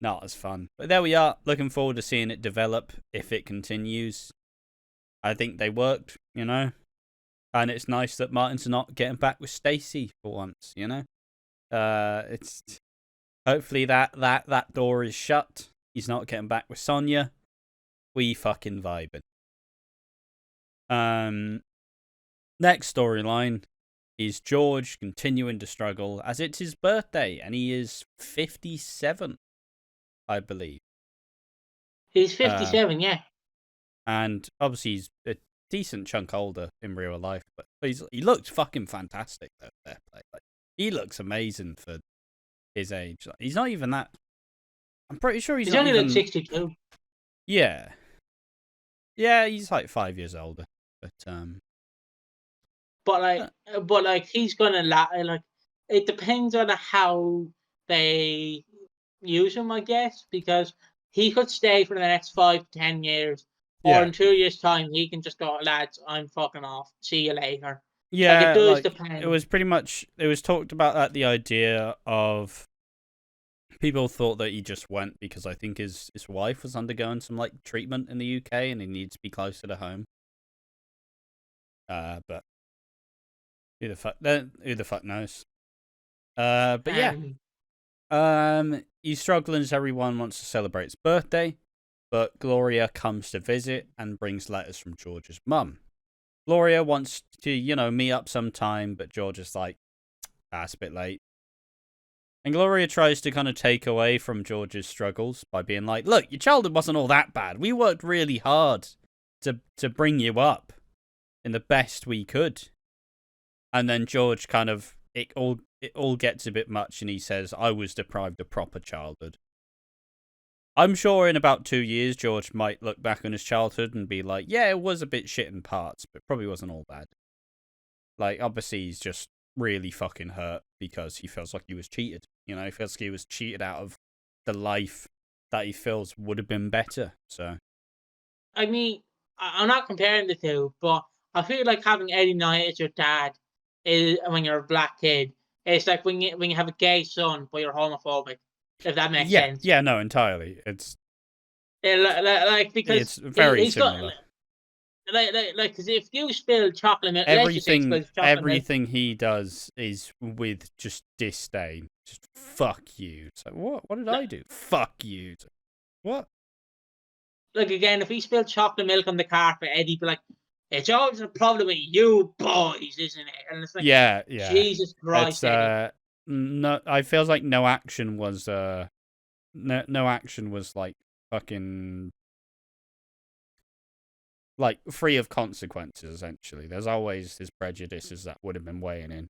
S1: Not as fun. But there we are. Looking forward to seeing it develop if it continues. I think they worked, And it's nice that Martin's not getting back with Stacey for once, It's hopefully that door is shut. He's not getting back with Sonia. We fucking vibing. Next storyline is George continuing to struggle as it's his birthday and he is 57, I believe.
S2: He's 57, yeah.
S1: And obviously he's a decent chunk older in real life, but he looked fucking fantastic though. Like, he looks amazing for his age. Like, he's not even that. I'm pretty sure he's
S2: only
S1: even,
S2: like 62.
S1: Yeah. Yeah, he's like 5 years older.
S2: But like he's gonna like it depends on how they use him, I guess, because he could stay for the next 5 to 10 years, or in 2 years' time he can just go, lads, I'm fucking off. See you later.
S1: Yeah,
S2: like, it does depend.
S1: It was pretty much. It was talked about that the idea of people thought that he just went because I think his wife was undergoing some like treatment in the UK and he needs to be closer to home. But who the fuck knows? But yeah. He's struggling as everyone wants to celebrate his birthday, but Gloria comes to visit and brings letters from George's mum. Gloria wants to, meet up sometime, but George is like, that's a bit late. And Gloria tries to kind of take away from George's struggles by being like, look, your childhood wasn't all that bad. We worked really hard to bring you up in the best we could. And then George kind of, it all gets a bit much and he says, I was deprived of proper childhood. I'm sure in about 2 years, George might look back on his childhood and be like, yeah, it was a bit shit in parts, but probably wasn't all bad. Like, obviously, he's just really fucking hurt because he feels like he was cheated. He feels like he was cheated out of the life that he feels would have been better. So,
S2: I mean, I'm not comparing the two, but I feel like having Eddie Knight as your dad is when you're a black kid. It's like when you have a gay son, but you're homophobic. If that makes sense.
S1: Yeah, no, entirely. It's
S2: because
S1: it's very similar.
S2: Because if you spill chocolate milk,
S1: everything he does is with just disdain. Just fuck you. It's like, what did I do? Fuck you. Like, what?
S2: Like, again, if he spilled chocolate milk on the carpet, Eddie'd be like, it's always a problem with you boys, isn't it? And it's like,
S1: yeah.
S2: Jesus Christ, Eddie.
S1: No, I feels like no action was like fucking like free of consequences. Essentially, there's always his prejudices that would have been weighing in,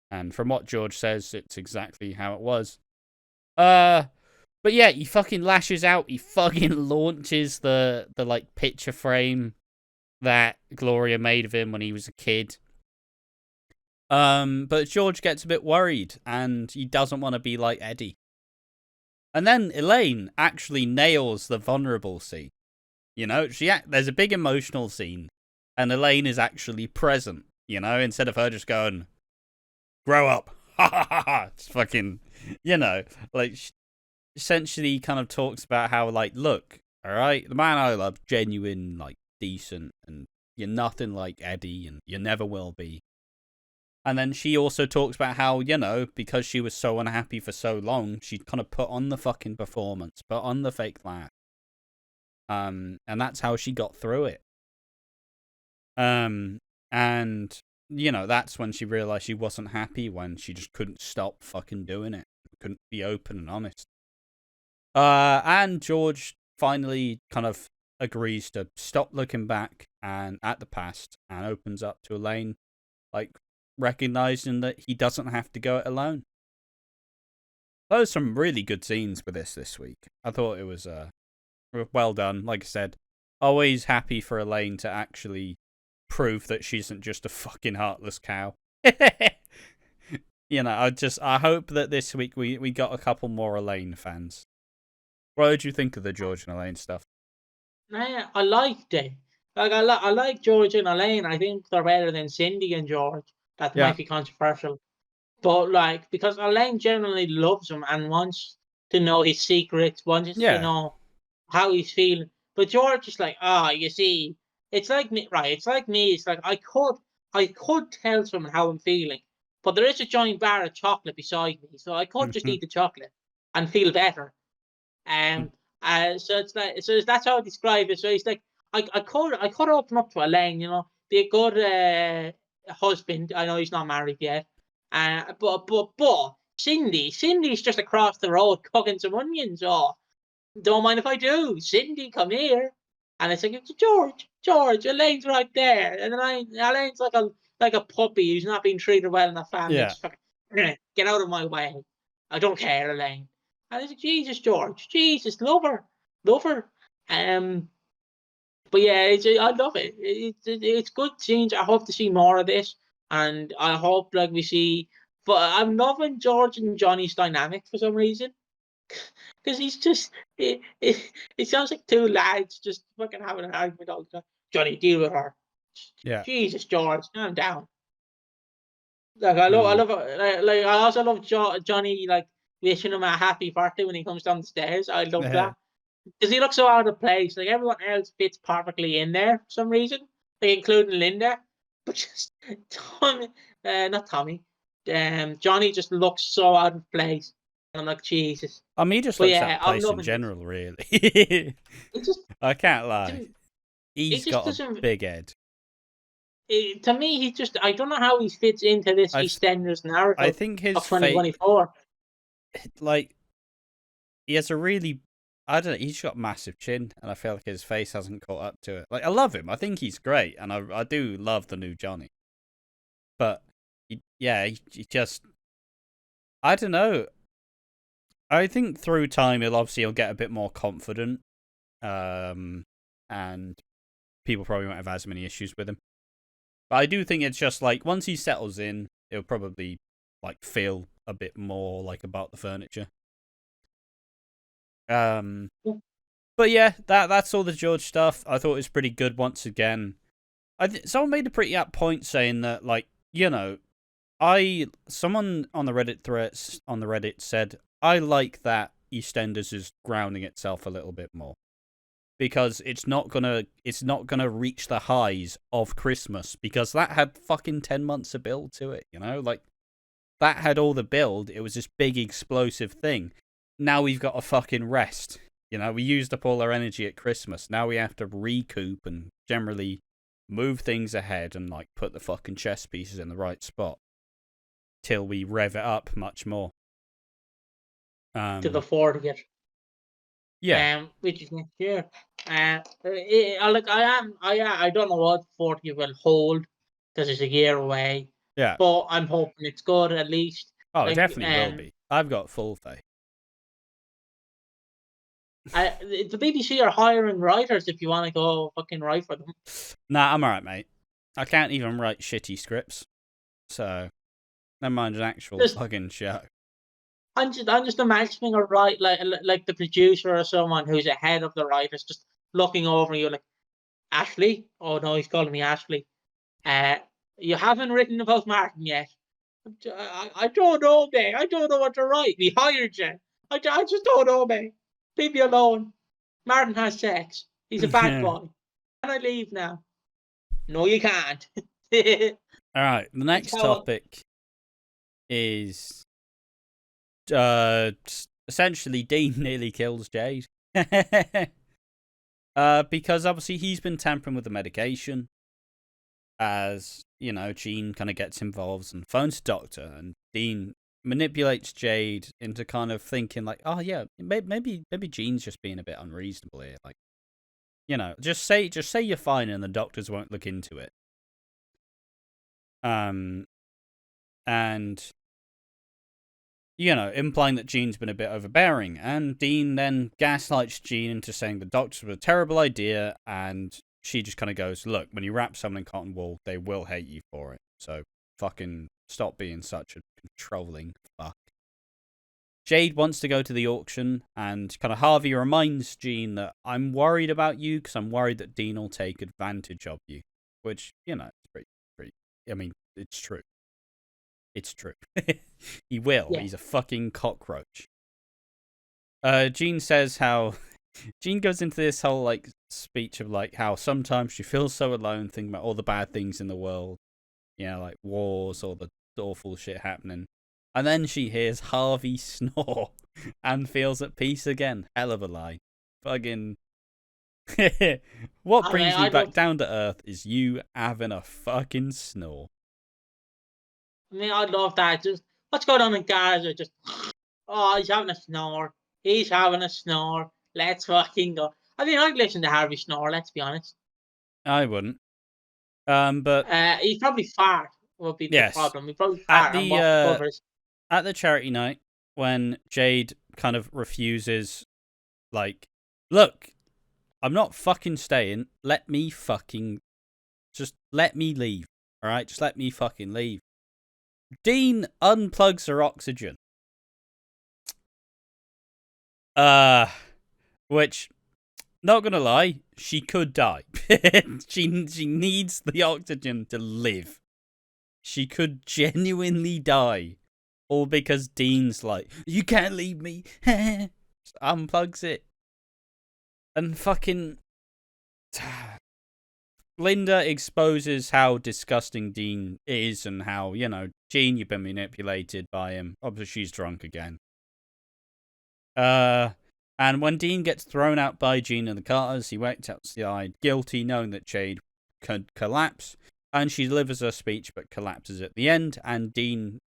S1: and from what George says, it's exactly how it was. But yeah, he fucking lashes out. He fucking launches the like picture frame that Gloria made of him when he was a kid. But George gets a bit worried and he doesn't want to be like Eddie. And then Elaine actually nails the vulnerable scene. You know, there's a big emotional scene, and Elaine is actually present. You know, instead of her just going, "Grow up," ha ha ha ha. It's fucking, you know, like essentially kind of talks about how like, look, all right, the man I love, genuine, like decent, and you're nothing like Eddie, and you never will be. And then she also talks about how, you know, because she was so unhappy for so long, she kind of put on the fucking performance, put on the fake laugh. And that's how she got through it. And, you know, that's when she realized she wasn't happy, when she just couldn't stop fucking doing it. Couldn't be open and honest. And George finally kind of agrees to stop looking back and at the past and opens up to Elaine, like, recognizing that he doesn't have to go it alone. Those are some really good scenes with this week. I thought it was well done. Like I said, always happy for Elaine to actually prove that she isn't just a fucking heartless cow. You know, I hope that this week we got a couple more Elaine fans. What did you think of the George and Elaine stuff?
S2: I liked it. Like I like George and Elaine. I think they're better than Cindy and George. That might be controversial, but like, because Elaine generally loves him and wants to know his secrets, wants to know how he's feeling. But George is like, you see, it's like me, right? It's like me. It's like I could tell someone how I'm feeling, but there is a giant bar of chocolate beside me, so I could just eat the chocolate and feel better. So it's like, so that's how I describe it. So he's like, I could open up to Elaine, you know, be a good husband. I know he's not married yet. But Cindy's just across the road cooking some onions. Oh, don't mind if I do. Cindy, come here. And it's like, George, Elaine's right there. And then Elaine's like a puppy who's not being treated well in the family.
S1: Yeah.
S2: Just fucking, get out of my way. I don't care, Elaine. And it's like, Jesus, George, Jesus, love her. But yeah, I love it. It's good scenes. I hope to see more of this, and I hope like we see. But I'm loving George and Johnny's dynamic for some reason, because he's just it sounds like two lads just fucking having an argument all the time. Johnny, deal with her.
S1: Yeah.
S2: Jesus, George, calm down. Like I love like I also love Johnny like wishing him a happy birthday when he comes down the stairs. I love that. Because he looks so out of place. Like everyone else fits perfectly in there for some reason, like including Linda. But just Tommy, not Tommy. Johnny just looks so out of place. And I'm like, Jesus.
S1: I mean, he just looks out of place in general, really. I can't lie. He's got a big head.
S2: To me, I don't know how he fits into this EastEnders narrative.
S1: I think his
S2: of 2024.
S1: Like, he has a really, I don't know, he's got a massive chin, and I feel like his face hasn't caught up to it. Like, I love him. I think he's great, and I do love the new Johnny. But, he just, I don't know. I think through time, he'll get a bit more confident, and people probably won't have as many issues with him. But I do think it's just like, once he settles in, he'll probably like feel a bit more like about the furniture. But yeah, that's all the George stuff. I thought it was pretty good once again. Someone made a pretty apt point saying that, like, you know, someone on the Reddit said, I like that EastEnders is grounding itself a little bit more, because it's not gonna reach the highs of Christmas, because that had fucking 10 months of build to it, you know, like that had all the build. It was this big explosive thing. Now we've got to fucking rest. You know, we used up all our energy at Christmas. Now we have to recoup and generally move things ahead and like put the fucking chess pieces in the right spot till we rev it up much more.
S2: To the 40th.
S1: Yeah.
S2: Which is next year. I don't know what 40th will hold because it's a year away.
S1: Yeah.
S2: But I'm hoping it's good at least.
S1: Oh, it definitely will be. I've got full faith.
S2: The BBC are hiring writers if you want to go fucking write for them.
S1: Nah, I'm alright, mate. I can't even write shitty scripts. So, never mind an actual fucking show.
S2: I'm just imagining like the producer or someone who's ahead of the writers, just looking over and you're like, Ashley? Oh no, he's calling me Ashley. You haven't written about Martin yet. I don't know, mate. I don't know what to write. We hired you. I just don't know, mate. Leave me alone. Martin has sex. He's a bad boy. Can I leave now? No, you can't.
S1: All right, the next topic is essentially Dean nearly kills Jade. Because obviously he's been tampering with the medication. As, Jean kind of gets involved and phones the doctor, and Dean manipulates Jade into kind of thinking like, oh yeah, maybe Jean's just being a bit unreasonable here. Like, just say you're fine and the doctors won't look into it. And implying that Jean's been a bit overbearing, and Dean then gaslights Jean into saying the doctors were a terrible idea, and she just kind of goes, look, when you wrap someone in cotton wool, they will hate you for it. So fucking stop being such a controlling fuck. Jade wants to go to the auction, and kind of Harvey reminds Jean that I'm worried about you because I'm worried that Dean will take advantage of you. Which, it's pretty, I mean, it's true. It's true. He will. Yeah. He's a fucking cockroach. Jean says how... Jean goes into this whole, speech of, how sometimes she feels so alone thinking about all the bad things in the world. Like wars, all the awful shit happening. And then she hears Harvey snore and feels at peace again. Hell of a lie. Fucking... What brings me back down to earth is you having a fucking snore.
S2: I mean, I love that. Just what's going on in Gaza? Just, oh, he's having a snore. He's having a snore. Let's fucking go. I mean, I'd listen to Harvey snore, let's be honest.
S1: I wouldn't. But...
S2: he's probably fart would be the problem. He'd probably fart on what covers.
S1: At the charity night, when Jade kind of refuses, look, I'm not fucking staying. Let me fucking... Just let me leave, alright? Just let me fucking leave. Dean unplugs her oxygen. Which, not gonna lie, she could die. she needs the oxygen to live. She could genuinely die. All because Dean's like, you can't leave me. Just unplugs it. And fucking... Linda exposes how disgusting Dean is and how, Jean, you've been manipulated by him. Obviously, she's drunk again. And when Dean gets thrown out by Jean and the Carters, he waits outside, guilty, knowing that Jade could collapse. And she delivers her speech, but collapses at the end. And Dean,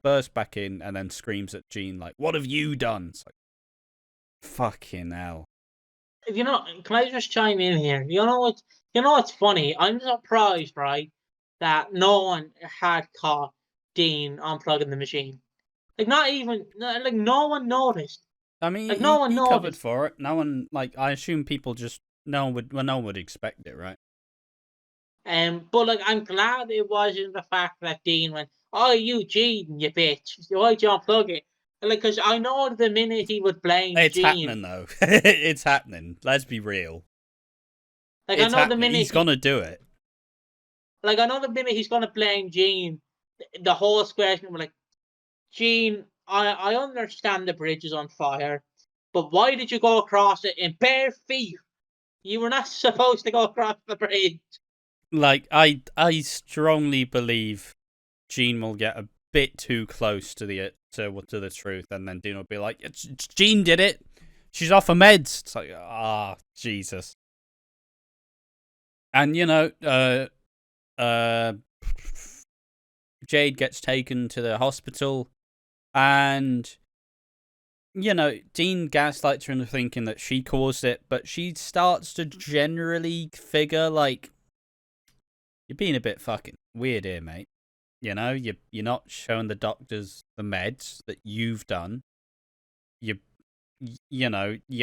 S1: bursts back in and then screams at Jean, what have you done? It's like, fucking hell.
S2: Can I just chime in here? You know what's funny? I'm surprised, right, that no one had caught Dean unplugging the machine. No one noticed.
S1: I mean, no one noticed. Covered for it. No one, I assume people just, no one would expect it, right?
S2: But I'm glad it wasn't the fact that Dean went, oh, you Jean, you bitch. Why'd you unplug it? Because I know the minute he would blame
S1: It's
S2: Jean...
S1: happening, though. It's happening. Let's be real.
S2: I know the minute...
S1: He's gonna do it.
S2: I know the minute he's gonna blame Jean, the whole question was Jean, I understand the bridge is on fire, but why did you go across it in bare feet? You were not supposed to go across the bridge.
S1: I strongly believe Jean will get a bit too close to the truth, and then Dean will be like, it's Jean did it. She's off her meds. It's like, Jesus. And, Jade gets taken to the hospital, and, Dean gaslights her into thinking that she caused it, but she starts to generally figure, you're being a bit fucking weird here, mate. You're not showing the doctors the meds that you've done. You're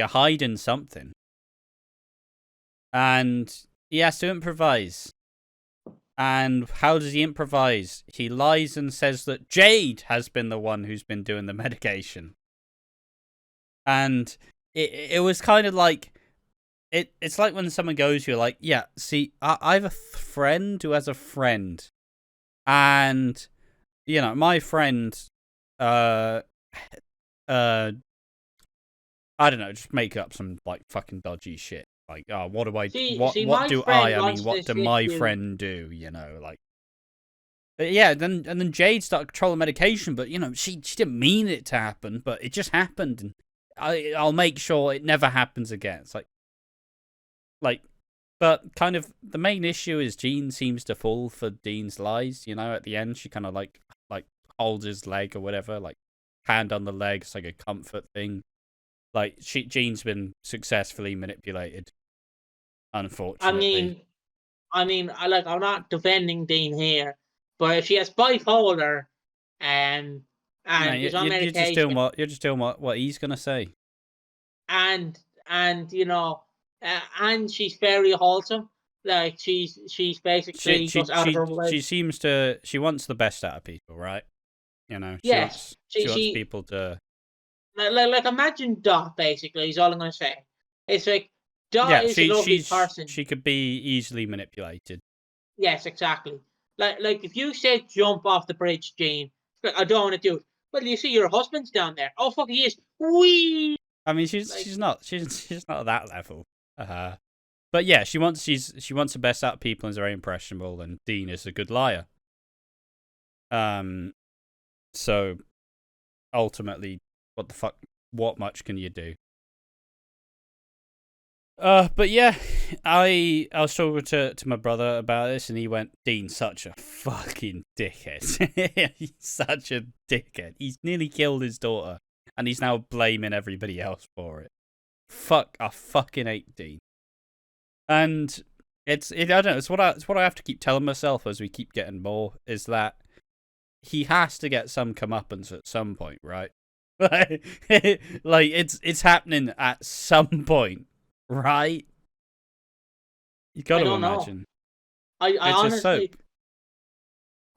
S1: hiding something. And he has to improvise. And how does he improvise? He lies and says that Jade has been the one who's been doing the medication. And it was kind of it's like when someone goes, you're like, yeah, see, I have a friend who has a friend, and my friend, I don't know, just make up some like fucking dodgy shit. Like, what do I, what
S2: my
S1: do
S2: friend
S1: I
S2: wants
S1: mean, what
S2: to
S1: do
S2: sit
S1: my
S2: you.
S1: friend do? Like, but yeah, then Jade started controlling medication, but she didn't mean it to happen, but it just happened, and I'll make sure it never happens again. It's like, but kind of the main issue is Jean seems to fall for Dean's lies. At the end, she kind of like holds his leg or whatever, like hand on the leg. It's like a comfort thing. Like Jean's been successfully manipulated, unfortunately.
S2: I mean, I'm not defending Dean here, but if she has bipolar, and
S1: No,
S2: is on
S1: you're just doing
S2: medication,
S1: what he's gonna say.
S2: and and and she's very wholesome. Like she's basically goes out of her way.
S1: She wants the best out of people, right?
S2: Yes,
S1: She wants people to.
S2: like imagine Dot. Basically, is all I'm gonna say. It's like Dot
S1: Yeah,
S2: is a lovely person.
S1: she could be easily manipulated.
S2: Yes, exactly. Like if you said jump off the bridge, Jane, I don't want to do it. Well, you see, your husband's down there. Oh fuck, he is. Wee.
S1: I mean, she's not at that level. But yeah, she wants the best out of people and is very impressionable. And Dean is a good liar. So ultimately, what the fuck? What much can you do? But yeah, I was talking to my brother about this, and he went, "Dean's such a fucking dickhead. He's such a dickhead. He's nearly killed his daughter, and he's now blaming everybody else for it. Fuck, I fucking hate Dean." And I don't know. It's what I have to keep telling myself as we keep getting more, is that he has to get some comeuppance at some point, right? Like it's happening at some point. Right? You got to imagine.
S2: I honestly,
S1: soap.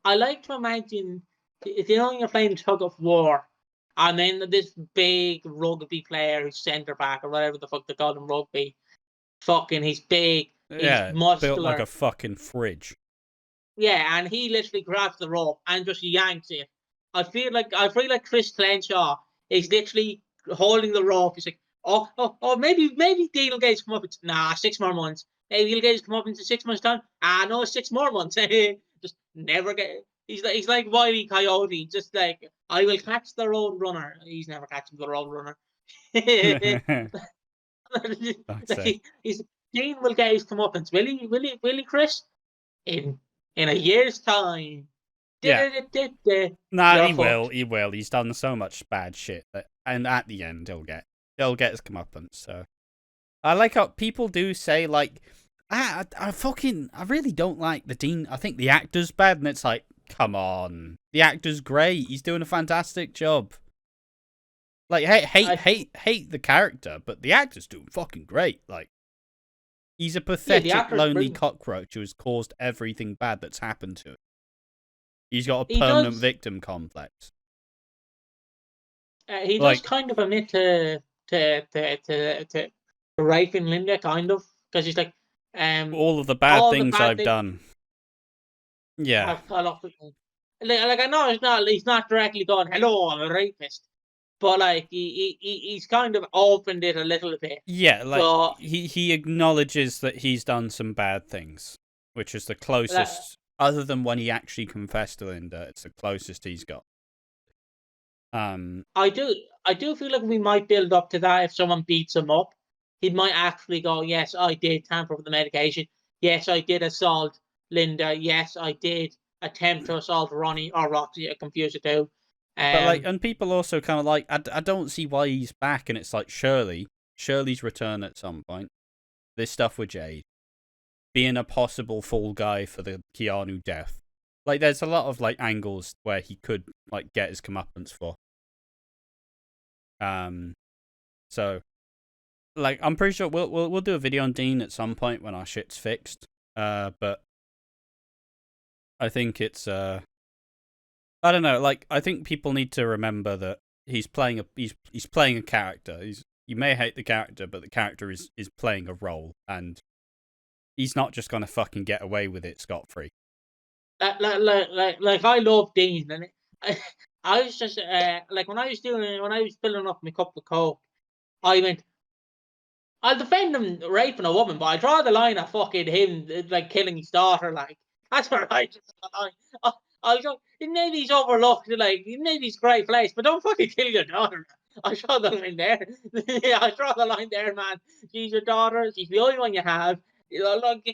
S2: I like to imagine if you're playing tug of war, and then this big rugby player who's centre back or whatever the fuck they call him, rugby. Fucking, he's big, he's muscular,
S1: built like a fucking fridge.
S2: Yeah, and he literally grabs the rope and just yanks it. I feel like Chris Clenshaw is literally holding the rope. He's like, oh, maybe Dean will get his come up. Nah, 6 more months. Maybe he'll get his come up into 6 months' time. No, 6 more months. Just never get. He's like Wiley Coyote. Just like, I will catch the road runner. He's never catching the road runner. Dean will get his comeuppance. Will he, Chris? In a year's time.
S1: Yeah. Nah, he
S2: fucked.
S1: will. He's done so much bad shit and at the end he'll get his comeuppance. So I like how people do say like, I really don't like the Dean. I think the actor's bad, and it's like, come on, the actor's great. He's doing a fantastic job. Like, hate the character, but the actor's doing fucking great. Like, he's a pathetic, lonely cockroach who has caused everything bad that's happened to him. He's got a permanent victim complex.
S2: He does kind of admit to raping Linda, kind of, because he's like,
S1: all of the bad things I've done. Yeah.
S2: Like I know he's not directly going, hello, I'm a rapist. But like he's kind of opened it a little bit.
S1: Yeah, like he acknowledges that he's done some bad things, which is the closest, other than when he actually confessed to Linda, it's the closest he's got.
S2: I do feel like we might build up to that if someone beats him up. He might actually go, yes, I did tamper with the medication. Yes, I did assault Linda. Yes, I did attempt to assault Ronnie or Roxy. I confuse the two.
S1: But like, and people also kind of like, I don't see why he's back, and it's like Shirley's return at some point. This stuff with Jade being a possible fall guy for the Keanu death. Like, there's a lot of like angles where he could like get his comeuppance for. So, like, I'm pretty sure we'll do a video on Dean at some point when our shit's fixed. But I think it's I don't know. Like, I think people need to remember that he's playing a character. you may hate the character, but the character is playing a role, and he's not just gonna fucking get away with it scot-free.
S2: Like I love Dean, and I was just like when I was filling up my cup of coke, I went, I'll defend him raping a woman, but I draw the line at fucking him like killing his daughter. Like that's where I just I'll go. Maybe he's overlooked, like maybe he's great place, but don't fucking kill your daughter. I draw the line there. I draw the line there, man. She's your daughter. She's the only one you have. You know, look, you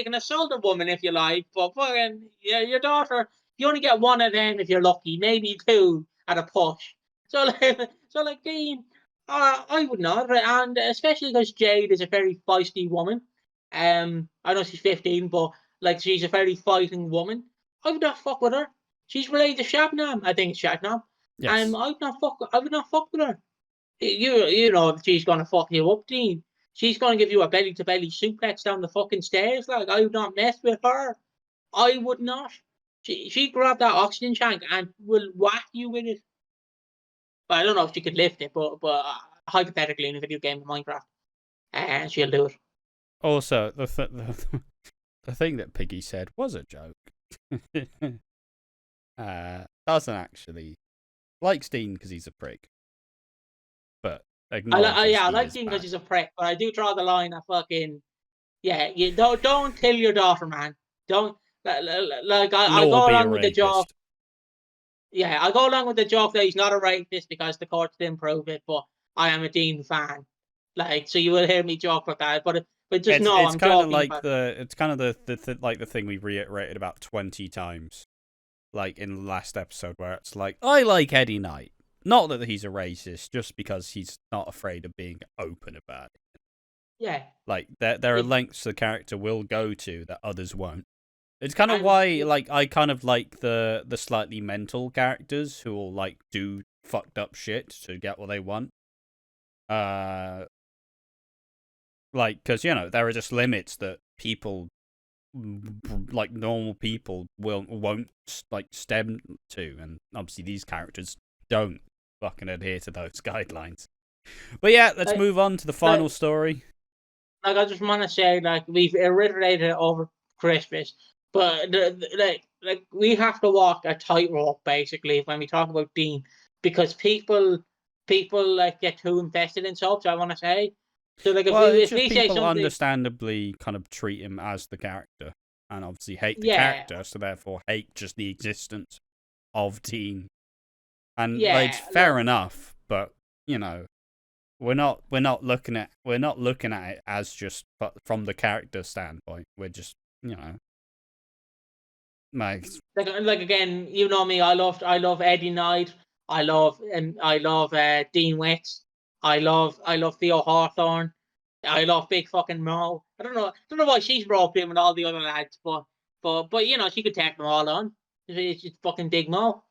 S2: can assault a woman if you like, but fucking yeah, your daughter. You only get one of them if you're lucky, maybe two at a push. So like Dean, I would not, and especially because Jade is a very feisty woman. I know she's 15, but like she's a very fighting woman. I would not fuck with her. She's related to Shabnam. I think it's Shabnam.
S1: Yes.
S2: I would not fuck with her. You know she's gonna fuck you up, Dean. She's gonna give you a belly to belly suplex down the fucking stairs. Like I would not mess with her. I would not. She grabbed that oxygen tank and will whack you with it. But I don't know if she could lift it, but hypothetically in a video game of Minecraft, and she'll do it.
S1: Also, the thing that Piggy said was a joke. Doesn't actually likes Dean because he's a prick, but
S2: I like Dean because he's a prick, but I do draw the line at fucking you don't kill your daughter, man. Don't like I go along with the joke. Yeah, I go along with the joke that he's not a rapist because the courts didn't prove it, but I am a Dean fan. Like, so you will hear me joke about that, but just know I'm
S1: kind of
S2: like
S1: it's kind of the thing we reiterated about 20 times, like in the last episode, where it's like I like Eddie Knight, not that he's a racist, just because he's not afraid of being open about it.
S2: Yeah,
S1: like there are lengths the character will go to that others won't. It's kind of why, like, I kind of like the slightly mental characters who will, like, do fucked up shit to get what they want. Like, because, you know, there are just limits that people, like, normal people won't, like, stem to. And obviously these characters don't fucking adhere to those guidelines. But yeah, let's move on to the final story.
S2: Like, I just want to say, like, we've reiterated it over Christmas. But like we have to walk a tightrope basically when we talk about Dean, because people like get too invested in soaps. I want to say, so like if we say something,
S1: understandably kind of treat him as the character, and obviously hate the character, so therefore hate just the existence of Dean. And like, fair enough, but you know, we're not looking at it as just from the character standpoint. We're just, you know. Like
S2: again, you know me. I love Eddie Knight. I love Dean Wicks. I love Theo Hawthorne. I love Big fucking Mo. I don't know why she's brought him with all the other lads, but you know she could take them all on. It's fucking Big Mo.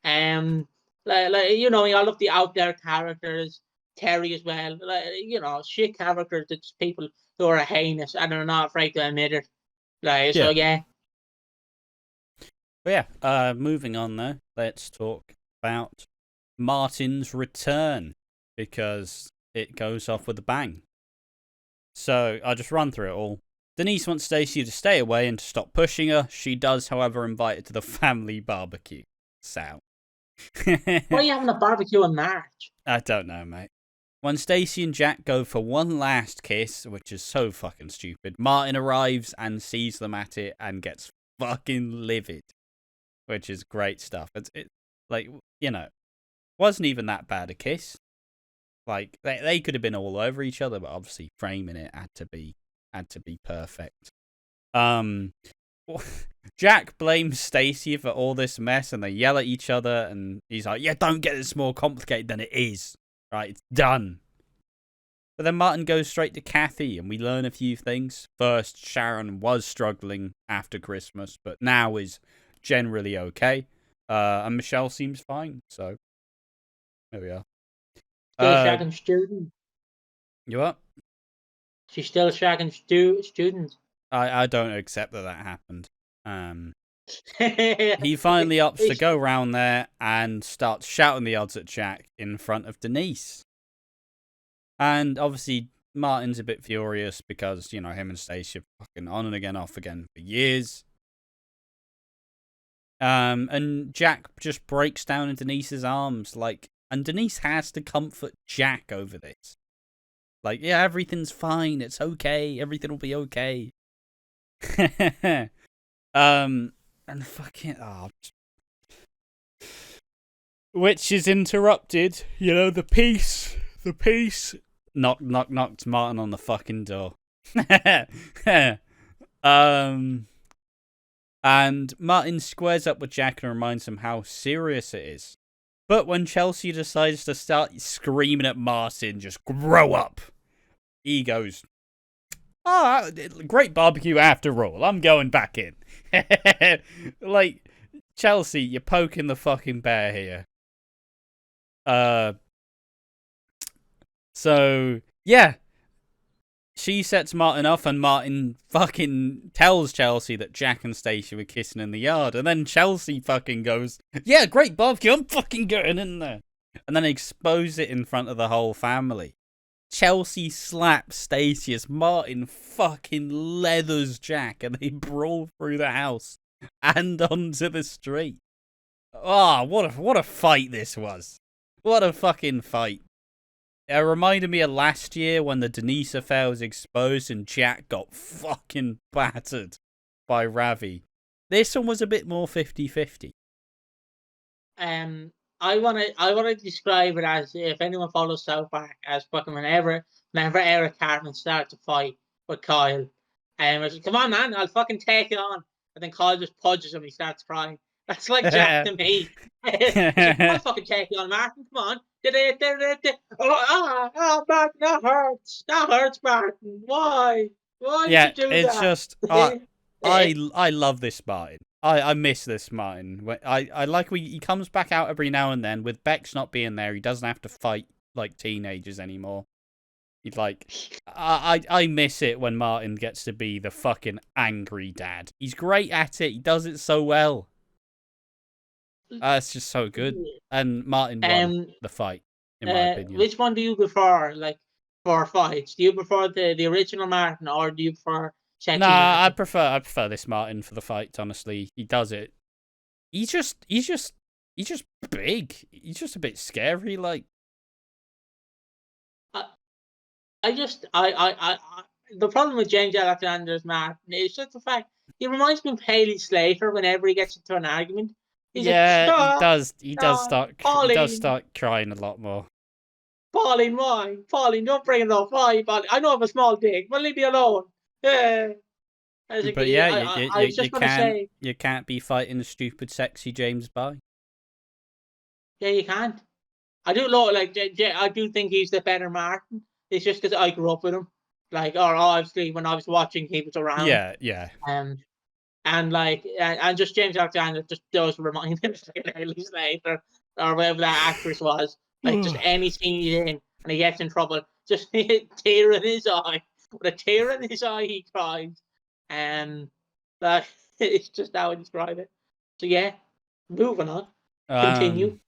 S2: Like you know me. I love the out there characters. Terry as well. Like, you know, shit characters. It's people who are heinous and are not afraid to admit it. Like so, yeah.
S1: But yeah, moving on though, let's talk about Martin's return, because it goes off with a bang. So I'll just run through it all. Denise wants Stacey to stay away and to stop pushing her. She does, however, invite her to the family barbecue. Why
S2: are you having a barbecue in March?
S1: I don't know, mate. When Stacey and Jack go for one last kiss, which is so fucking stupid, Martin arrives and sees them at it and gets fucking livid. Which is great stuff. It's like, you know, wasn't even that bad a kiss. Like they could have been all over each other, but obviously framing it had to be perfect. Jack blames Stacey for all this mess, and they yell at each other, and he's like, "Yeah, don't get this more complicated than it is. Right, it's done." But then Martin goes straight to Kathy, and we learn a few things. First, Sharon was struggling after Christmas, but now is generally okay, and Michelle seems fine, so there we are.
S2: Still shagging student.
S1: You what?
S2: She's still shagging student.
S1: I don't accept that happened. He finally opts to go round there and starts shouting the odds at Jack in front of Denise. And obviously, Martin's a bit furious because, him and Stacey are fucking on and again, off again for years. And Jack just breaks down in Denise's arms, and Denise has to comfort Jack over this. Yeah, everything's fine, it's okay, everything will be okay. And fucking, which is interrupted, the peace, knocked Martin on the fucking door. And Martin squares up with Jack and reminds him how serious it is. But when Chelsea decides to start screaming at Martin, just grow up, he goes, great barbecue after all, I'm going back in. Chelsea, you're poking the fucking bear here. So, yeah. She sets Martin off, and Martin fucking tells Chelsea that Jack and Stacey were kissing in the yard. And then Chelsea fucking goes, yeah, great barbecue, I'm fucking getting in there. And then expose it in front of the whole family. Chelsea slaps Stacey as Martin fucking leathers Jack, and they brawl through the house and onto the street. What a fight this was. What a fucking fight. It reminded me of last year when the Denise affair was exposed and Jack got fucking battered by Ravi. This one was a bit more 50-50.
S2: I wanna describe it as, if anyone follows South Park, as fucking whenever Eric Cartman starts to fight with Kyle, it's like, come on man, I'll fucking take it on. And then Kyle just punches him and he starts crying. That's like Jack to me. I'll fucking take it on, Martin, come on. Oh, Martin, that hurts. That hurts, Martin. Why? Why did you do that?
S1: Yeah, it's just, I love this Martin. I miss this Martin. I like he comes back out every now and then. With Bex not being there, he doesn't have to fight like teenagers anymore. He's I miss it when Martin gets to be the fucking angry dad. He's great at it. He does it so well. It's just so good. And Martin won the fight, in my opinion.
S2: Which one do you prefer, for fights? Do you prefer the original Martin, or do you prefer Sexy Martin?
S1: I prefer this Martin for the fights, honestly. He does it. He's just big. He's just a bit scary,
S2: The problem with James Alexander's Martin is just the fact he reminds me of Haley Slater whenever he gets into an argument.
S1: He does. He does start crying a lot more.
S2: Pauline, why? Pauline, don't bring it up. Why, Pauline? I know I have a small dick, but leave me alone. Yeah.
S1: But you can't be fighting the stupid, sexy James Bay.
S2: Yeah, you can't. I do love, I do think he's the better Martin. It's just because I grew up with him. Or obviously when I was watching, he was around.
S1: Yeah.
S2: And just James Alexander just does remind him of Haley Slater or whatever that actress was. Just any scene he's in and he gets in trouble, just a tear in his eye. With a tear in his eye, he cries. But it's just how I describe it. So yeah, moving on. Continue.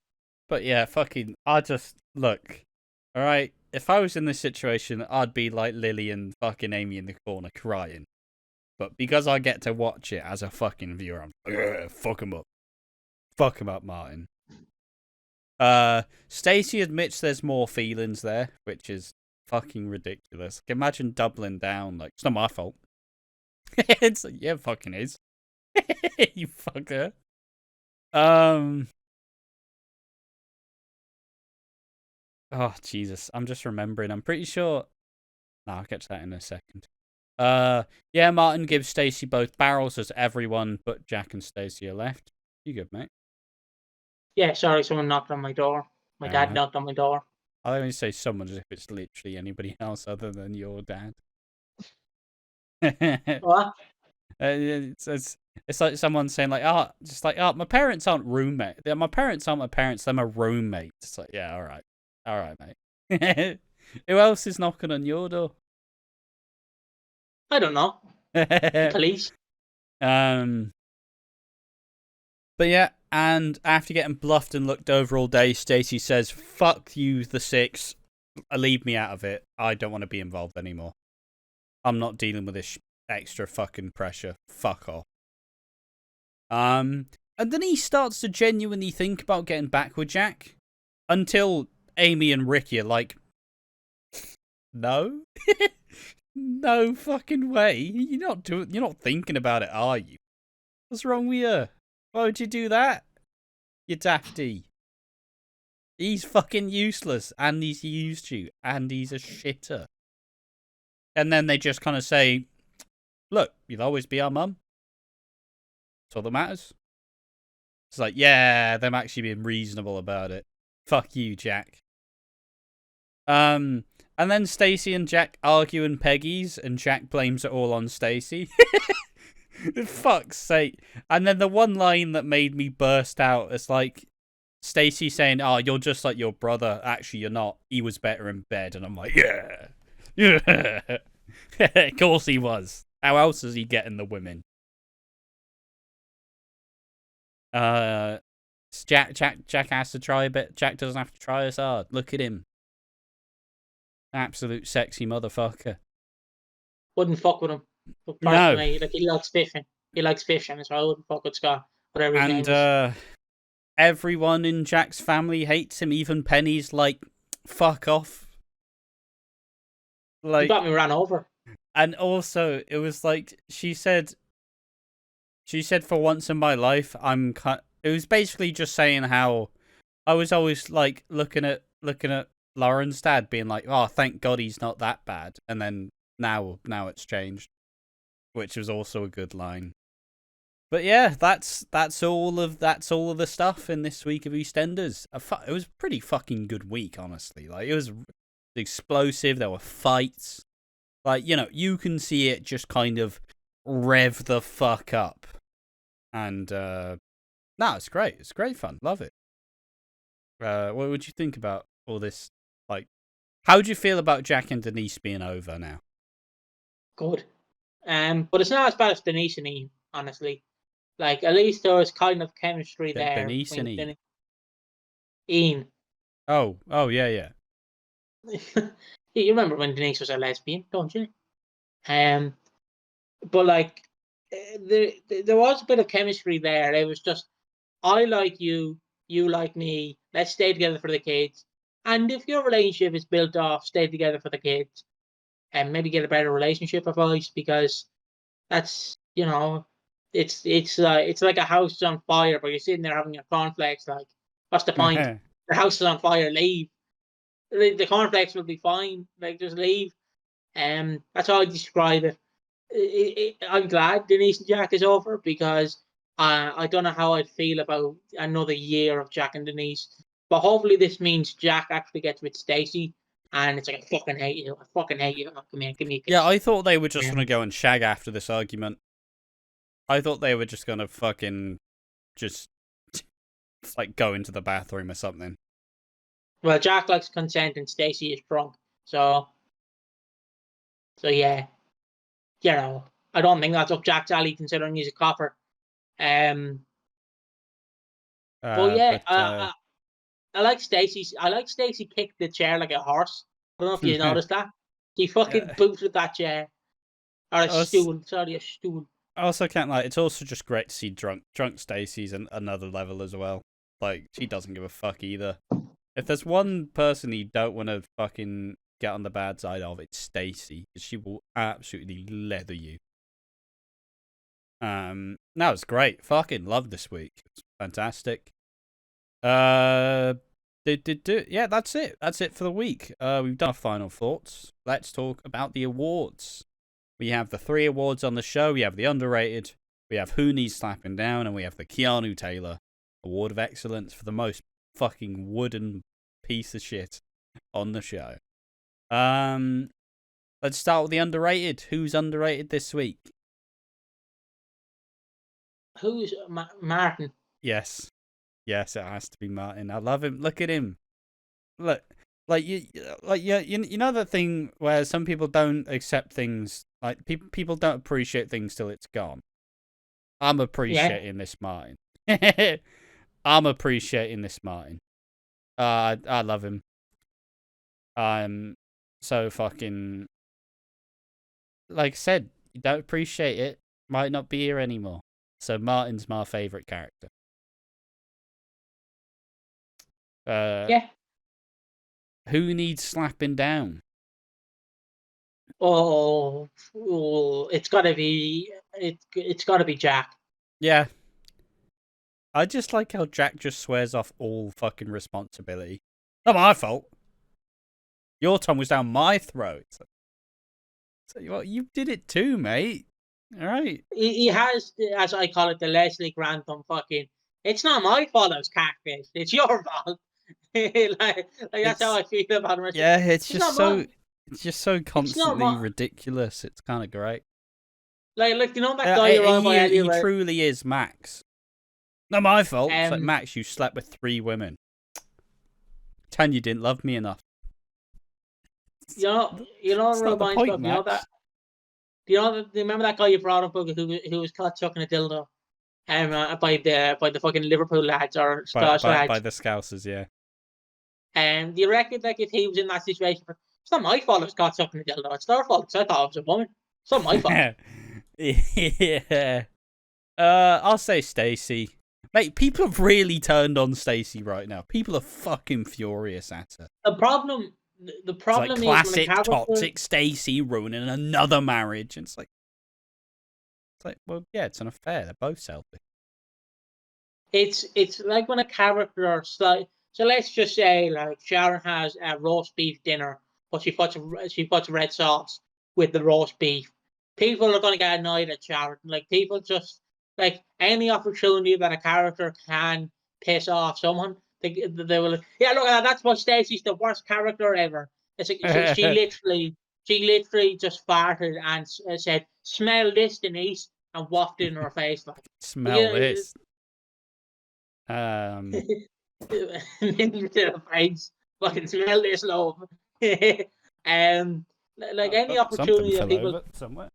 S1: But yeah, I just look. All right, if I was in this situation, I'd be like Lily and fucking Amy in the corner crying. But because I get to watch it as a fucking viewer, I'm like, fuck him up. Fuck him up, Martin. Stacey admits there's more feelings there, which is fucking ridiculous. Imagine doubling down, it's not my fault. It's like, yeah, fucking is. You fucker. Oh, Jesus. I'm just remembering. I'm pretty sure. No, I'll get to that in a second. Yeah, Martin gives Stacey both barrels as everyone but Jack and Stacey are left. You good, mate?
S2: Yeah, sorry, someone knocked on my door. My dad knocked on my door.
S1: I only say someone as if it's literally anybody else other than your dad.
S2: What?
S1: It's like someone saying my parents aren't roommates. My parents aren't my parents. They're my roommates. It's like, yeah, all right, mate. Who else is knocking on your door?
S2: I don't know. Police.
S1: But yeah, and after getting bluffed and looked over all day, Stacey says, "Fuck you, the six. leave me out of it. I don't want to be involved anymore. I'm not dealing with this extra fucking pressure. Fuck off. And then he starts to genuinely think about getting back with Jack until Amy and Ricky are like, no, no fucking way. You're not thinking about it, are you? What's wrong with you? Why would you do that? You dafty. He's fucking useless, and he's used you, and he's a shitter. And then they just kind of say, look, you'll always be our mum. That's all that matters. It's like, yeah, them actually being reasonable about it. Fuck you, Jack. And then Stacey and Jack argue in Peggy's, and Jack blames it all on Stacey. Fuck's sake. And then the one line that made me burst out is like, Stacey saying, oh, you're just like your brother. Actually, you're not. He was better in bed. And I'm like, yeah. Yeah. Of course he was. How else is he getting the women? Jack has to try a bit. Jack doesn't have to try as hard. Look at him. Absolute sexy motherfucker.
S2: Wouldn't fuck with him. But personally, like, he likes fishing. He likes fishing, so I wouldn't fuck with Scott. Whatever his name is.
S1: Everyone in Jack's family hates him. Even Penny's like, fuck off. Like,
S2: he got me ran over.
S1: And also, it was like, she said, for once in my life, it was basically just saying how I was always like looking at Lauren's dad being like, oh, thank God he's not that bad. And then now it's changed, which was also a good line. But yeah, that's all of the stuff in this week of EastEnders. It was a pretty fucking good week, honestly. Like, it was explosive. There were fights. Like, you know, you can see it just kind of rev the fuck up. And no, it's great. It's great fun. Love it. What would you think about all this? Like, how do you feel about Jack and Denise being over now?
S2: Good. But it's not as bad as Denise and Ian, honestly. Like, at least there was kind of chemistry there.
S1: Denise and Ian.
S2: Ian.
S1: Oh, yeah.
S2: You remember when Denise was a lesbian, don't you? But like, there was a bit of chemistry there. It was just, I like you, you like me. Let's stay together for the kids. And if your relationship is built off, stay together for the kids, and maybe get a better relationship advice, because that's, you know, it's like a house on fire, but you're sitting there having your cornflakes. Like, what's the point? The house is on fire. Leave. The cornflakes will be fine. Like, just leave. That's how I describe it. I'm glad Denise and Jack is over, because I don't know how I'd feel about another year of Jack and Denise. But hopefully this means Jack actually gets with Stacey, and it's like, I fucking hate you. I fucking hate you. Oh, come here, give me a kiss.
S1: Yeah, I thought they were just going to go and shag after this argument. I thought they were just going to fucking just like go into the bathroom or something.
S2: Well, Jack likes consent and Stacey is drunk. So yeah. You know, I don't think that's up Jack's alley, considering he's a copper. But yeah, I like Stacey. I like Stacey kicked the chair like a horse. I don't know if you noticed that. He fucking booted that chair. Or a stool. Sorry, a stool.
S1: I also can't lie. It's also just great to see drunk Stacey's another level as well. Like, she doesn't give a fuck either. If there's one person you don't want to fucking get on the bad side of, it's Stacey. She will absolutely leather you. No, it's great. Fucking love this week. It's fantastic. Yeah, that's it. That's it for the week. We've done our final thoughts. Let's talk about the awards. We have the 3 awards on the show. We have the underrated, we have Who Needs Slapping Down, and we have the Keanu Taylor Award of Excellence for the most fucking wooden piece of shit on the show. Let's start with the underrated. Who's underrated this week?
S2: Who's Martin?
S1: Yes, it has to be Martin. I love him. Look at him. Look, you know that thing where some people don't accept things, like people don't appreciate things till it's gone. I'm appreciating this Martin. I'm appreciating this Martin. I love him. So fucking, like I said, you don't appreciate it, might not be here anymore. So Martin's my favourite character.
S2: Yeah.
S1: Who needs slapping down?
S2: Oh, it's gotta be Jack.
S1: Yeah. I just like how Jack just swears off all fucking responsibility. Not my fault. Your tongue was down my throat. So well, you did it too, mate. All right.
S2: He has, as I call it, the Leslie Grantham fucking. It's not my fault I was catfish. It's your fault. like that's how I feel about him.
S1: Yeah, it's just so
S2: It's not
S1: constantly ridiculous. It's kind of great.
S2: Like you know that guy you're on by
S1: he truly is Max. Not my fault. It's like, Max, you slept with 3 women. 10, you didn't love me enough.
S2: You know what reminds me of, you know that. Do you remember that guy you brought up who was caught chucking a dildo? By the fucking Liverpool lads or Scottish lads.
S1: By the Scousers, yeah.
S2: Do you reckon like if he was in that situation, it's not my fault it was caught chucking a dildo. It's their fault because I thought it was a woman. It's not my fault.
S1: Yeah. I'll say Stacey. Mate, people have really turned on Stacey right now. People are fucking furious at her.
S2: The problem
S1: it's like
S2: is
S1: classic toxic Stacey ruining another marriage. And it's like, well, yeah, it's an affair. They're both selfish.
S2: It's like when a character so let's just say like Sharon has a roast beef dinner, but she puts red sauce with the roast beef. People are going to get annoyed at Sharon. Like people just like any opportunity that a character can piss off someone, they will. Yeah, look, that's why Stacey's the worst character ever. It's like she literally just farted and said, "Smell this, Denise," and wafted in her face like,
S1: "Smell this."
S2: Into the face, fucking smell this, love. Like any opportunity that people
S1: somewhere.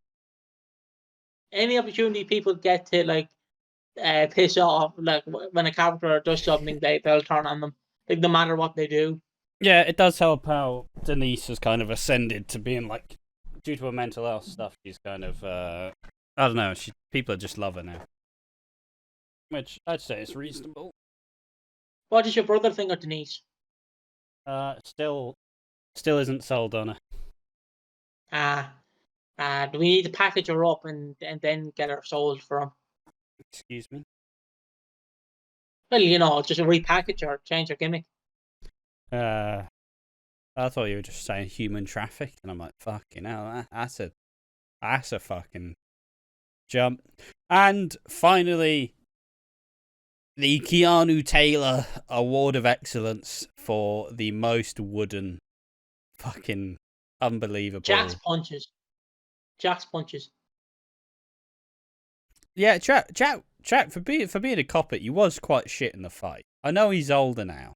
S2: Any opportunity people get to like piss off, like when a character does something, they'll turn on them, like no matter what they do.
S1: Yeah, it does help how Denise has kind of ascended to being like, due to her mental health stuff, she's kind of I don't know, people just love her now, which I'd say is reasonable.
S2: What does your brother think of Denise?
S1: Still isn't sold on her.
S2: Do we need to package her up and then get her sold for him?
S1: Excuse me?
S2: Well, you know, just repackage her, change her gimmick.
S1: I thought you were just saying human traffic, and I'm like, fucking hell, that's a fucking jump. And finally, the Keanu Taylor Award of Excellence for the most wooden, fucking unbelievable.
S2: Jack's punches.
S1: Yeah, Jack for being a coppet, he was quite shit in the fight. I know he's older now,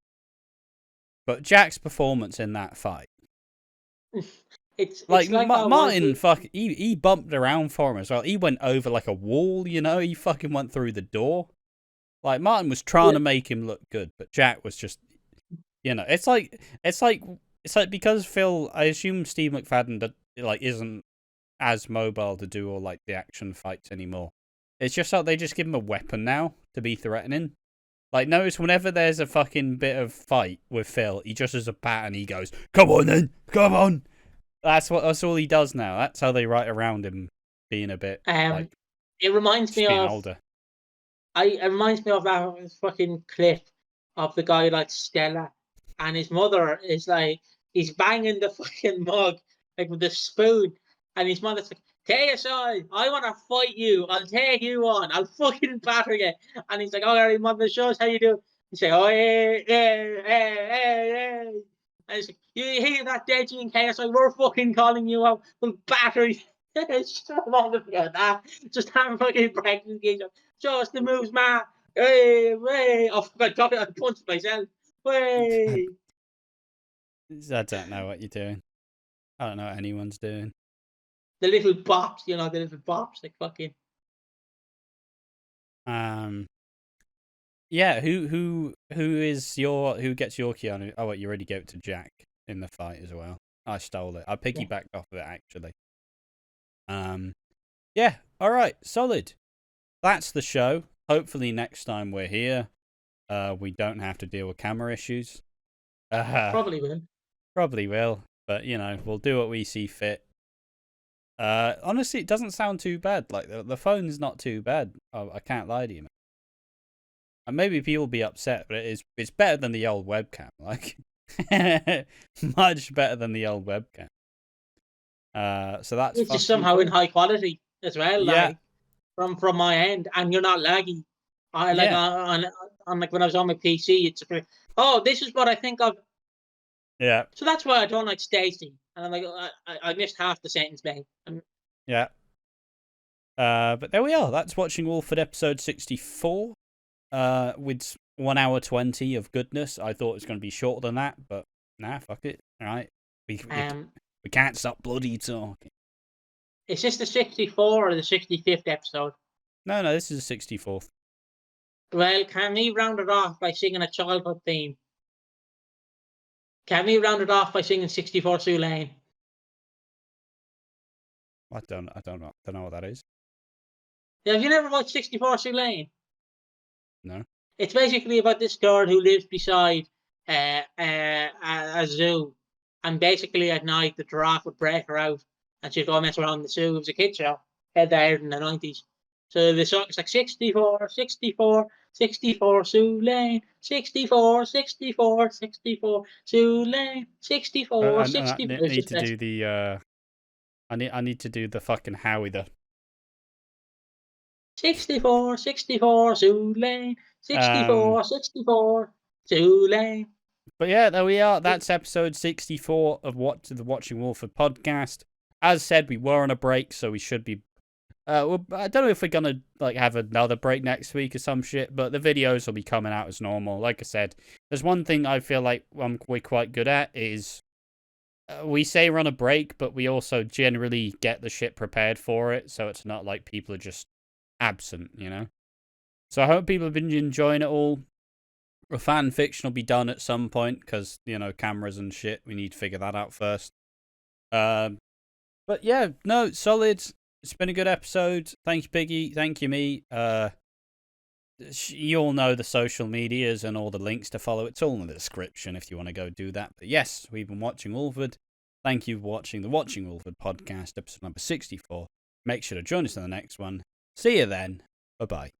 S1: but Jack's performance in that fight,
S2: it's
S1: like Martin, he bumped around for him as well. He went over like a wall, you know. He fucking went through the door. Like Martin was trying to make him look good, but Jack was just, you know, it's like because Phil, I assume Steve McFadden isn't as mobile to do all like the action fights anymore. It's just like they just give him a weapon now to be threatening. Like, notice whenever there's a fucking bit of fight with Phil, he just has a bat and he goes, "Come on then, come on." That's all he does now. That's how they write around him being a bit like.
S2: It reminds me of
S1: older.
S2: It reminds me of that fucking clip of the guy like Stella, and his mother is like, he's banging the fucking mug like with the spoon, and his mother's like, "KSI, I want to fight you. I'll take you on. I'll fucking batter you." And he's like, "Oh, right, mother, show us how you do." He say, "Oh, hey. And he's like, "You hear that, Deji and KSI? We're fucking calling you out. We'll batter you." Just have fucking breaking games. Show us the moves, man. Hey. Oh, I punched myself. Hey.
S1: I don't know what you're doing. I don't know what anyone's doing.
S2: The little bops, like fucking.
S1: Yeah, who gets your Keanu? Oh, what, you already gave it to Jack. in the fight as well. I stole it. I piggybacked off of it, actually. Yeah, alright, solid. That's the show. Hopefully next time we're here, we don't have to deal with camera issues.
S2: Probably will.
S1: Probably will, but we'll do what we see fit. Honestly, it doesn't sound too bad. Like the phone's not too bad. I can't lie to you, man. And maybe people will be upset, but it's better than the old webcam. Like much better than the old webcam. So that's
S2: it's just somehow in high quality as well.
S1: Yeah.
S2: Like from my end, and you're not laggy. On like when I was on my PC, it's this is what I think of.
S1: Yeah.
S2: So that's why I don't like Stacey, and I'm like I missed half the sentence, mate.
S1: Yeah. But there we are. That's Watching Walford episode 64. With 1 hour 20 of goodness. I thought it was going to be shorter than that, but nah, fuck it. All right, we can't stop bloody talking.
S2: Is this the 64 or the 65th episode?
S1: No, this is the 64th.
S2: Well, can we round it off by singing a childhood theme? Can we round it off by singing 64 Sue Lane?
S1: I don't know what that is.
S2: Have you never watched 64 Sue Lane?
S1: No.
S2: It's basically about this girl who lives beside a zoo, and basically at night the giraffe would break her out, and she'd go mess around in the zoo. It was a kid show, head there in the 90s. So the song is like 64, 64, 64 Sue Lane, 64, 64, 64 Sue Lane, 64, 64.
S1: I need to do the I need to do the fucking Howie the
S2: 64, 64 Sue Lane, 64, 64 Sue Lane.
S1: But yeah, there we are. That's episode 64 of the Watching Walford podcast. As said, we were on a break, so we should be. I don't know if we're gonna have another break next week or some shit, but the videos will be coming out as normal. Like I said, there's one thing I feel like we're quite good at is we say we're on a break, but we also generally get the shit prepared for it, so it's not like people are just absent, So I hope people have been enjoying it all. The fan fiction will be done at some point because cameras and shit. We need to figure that out first. But yeah, no, solid. It's been a good episode. Thank you, Piggy. Thank you, me. You all know the social medias and all the links to follow. It's all in the description if you want to go do that. But yes, we've been watching Walford. Thank you for watching the Watching Walford podcast, episode number 64. Make sure to join us in the next one. See you then. Bye-bye.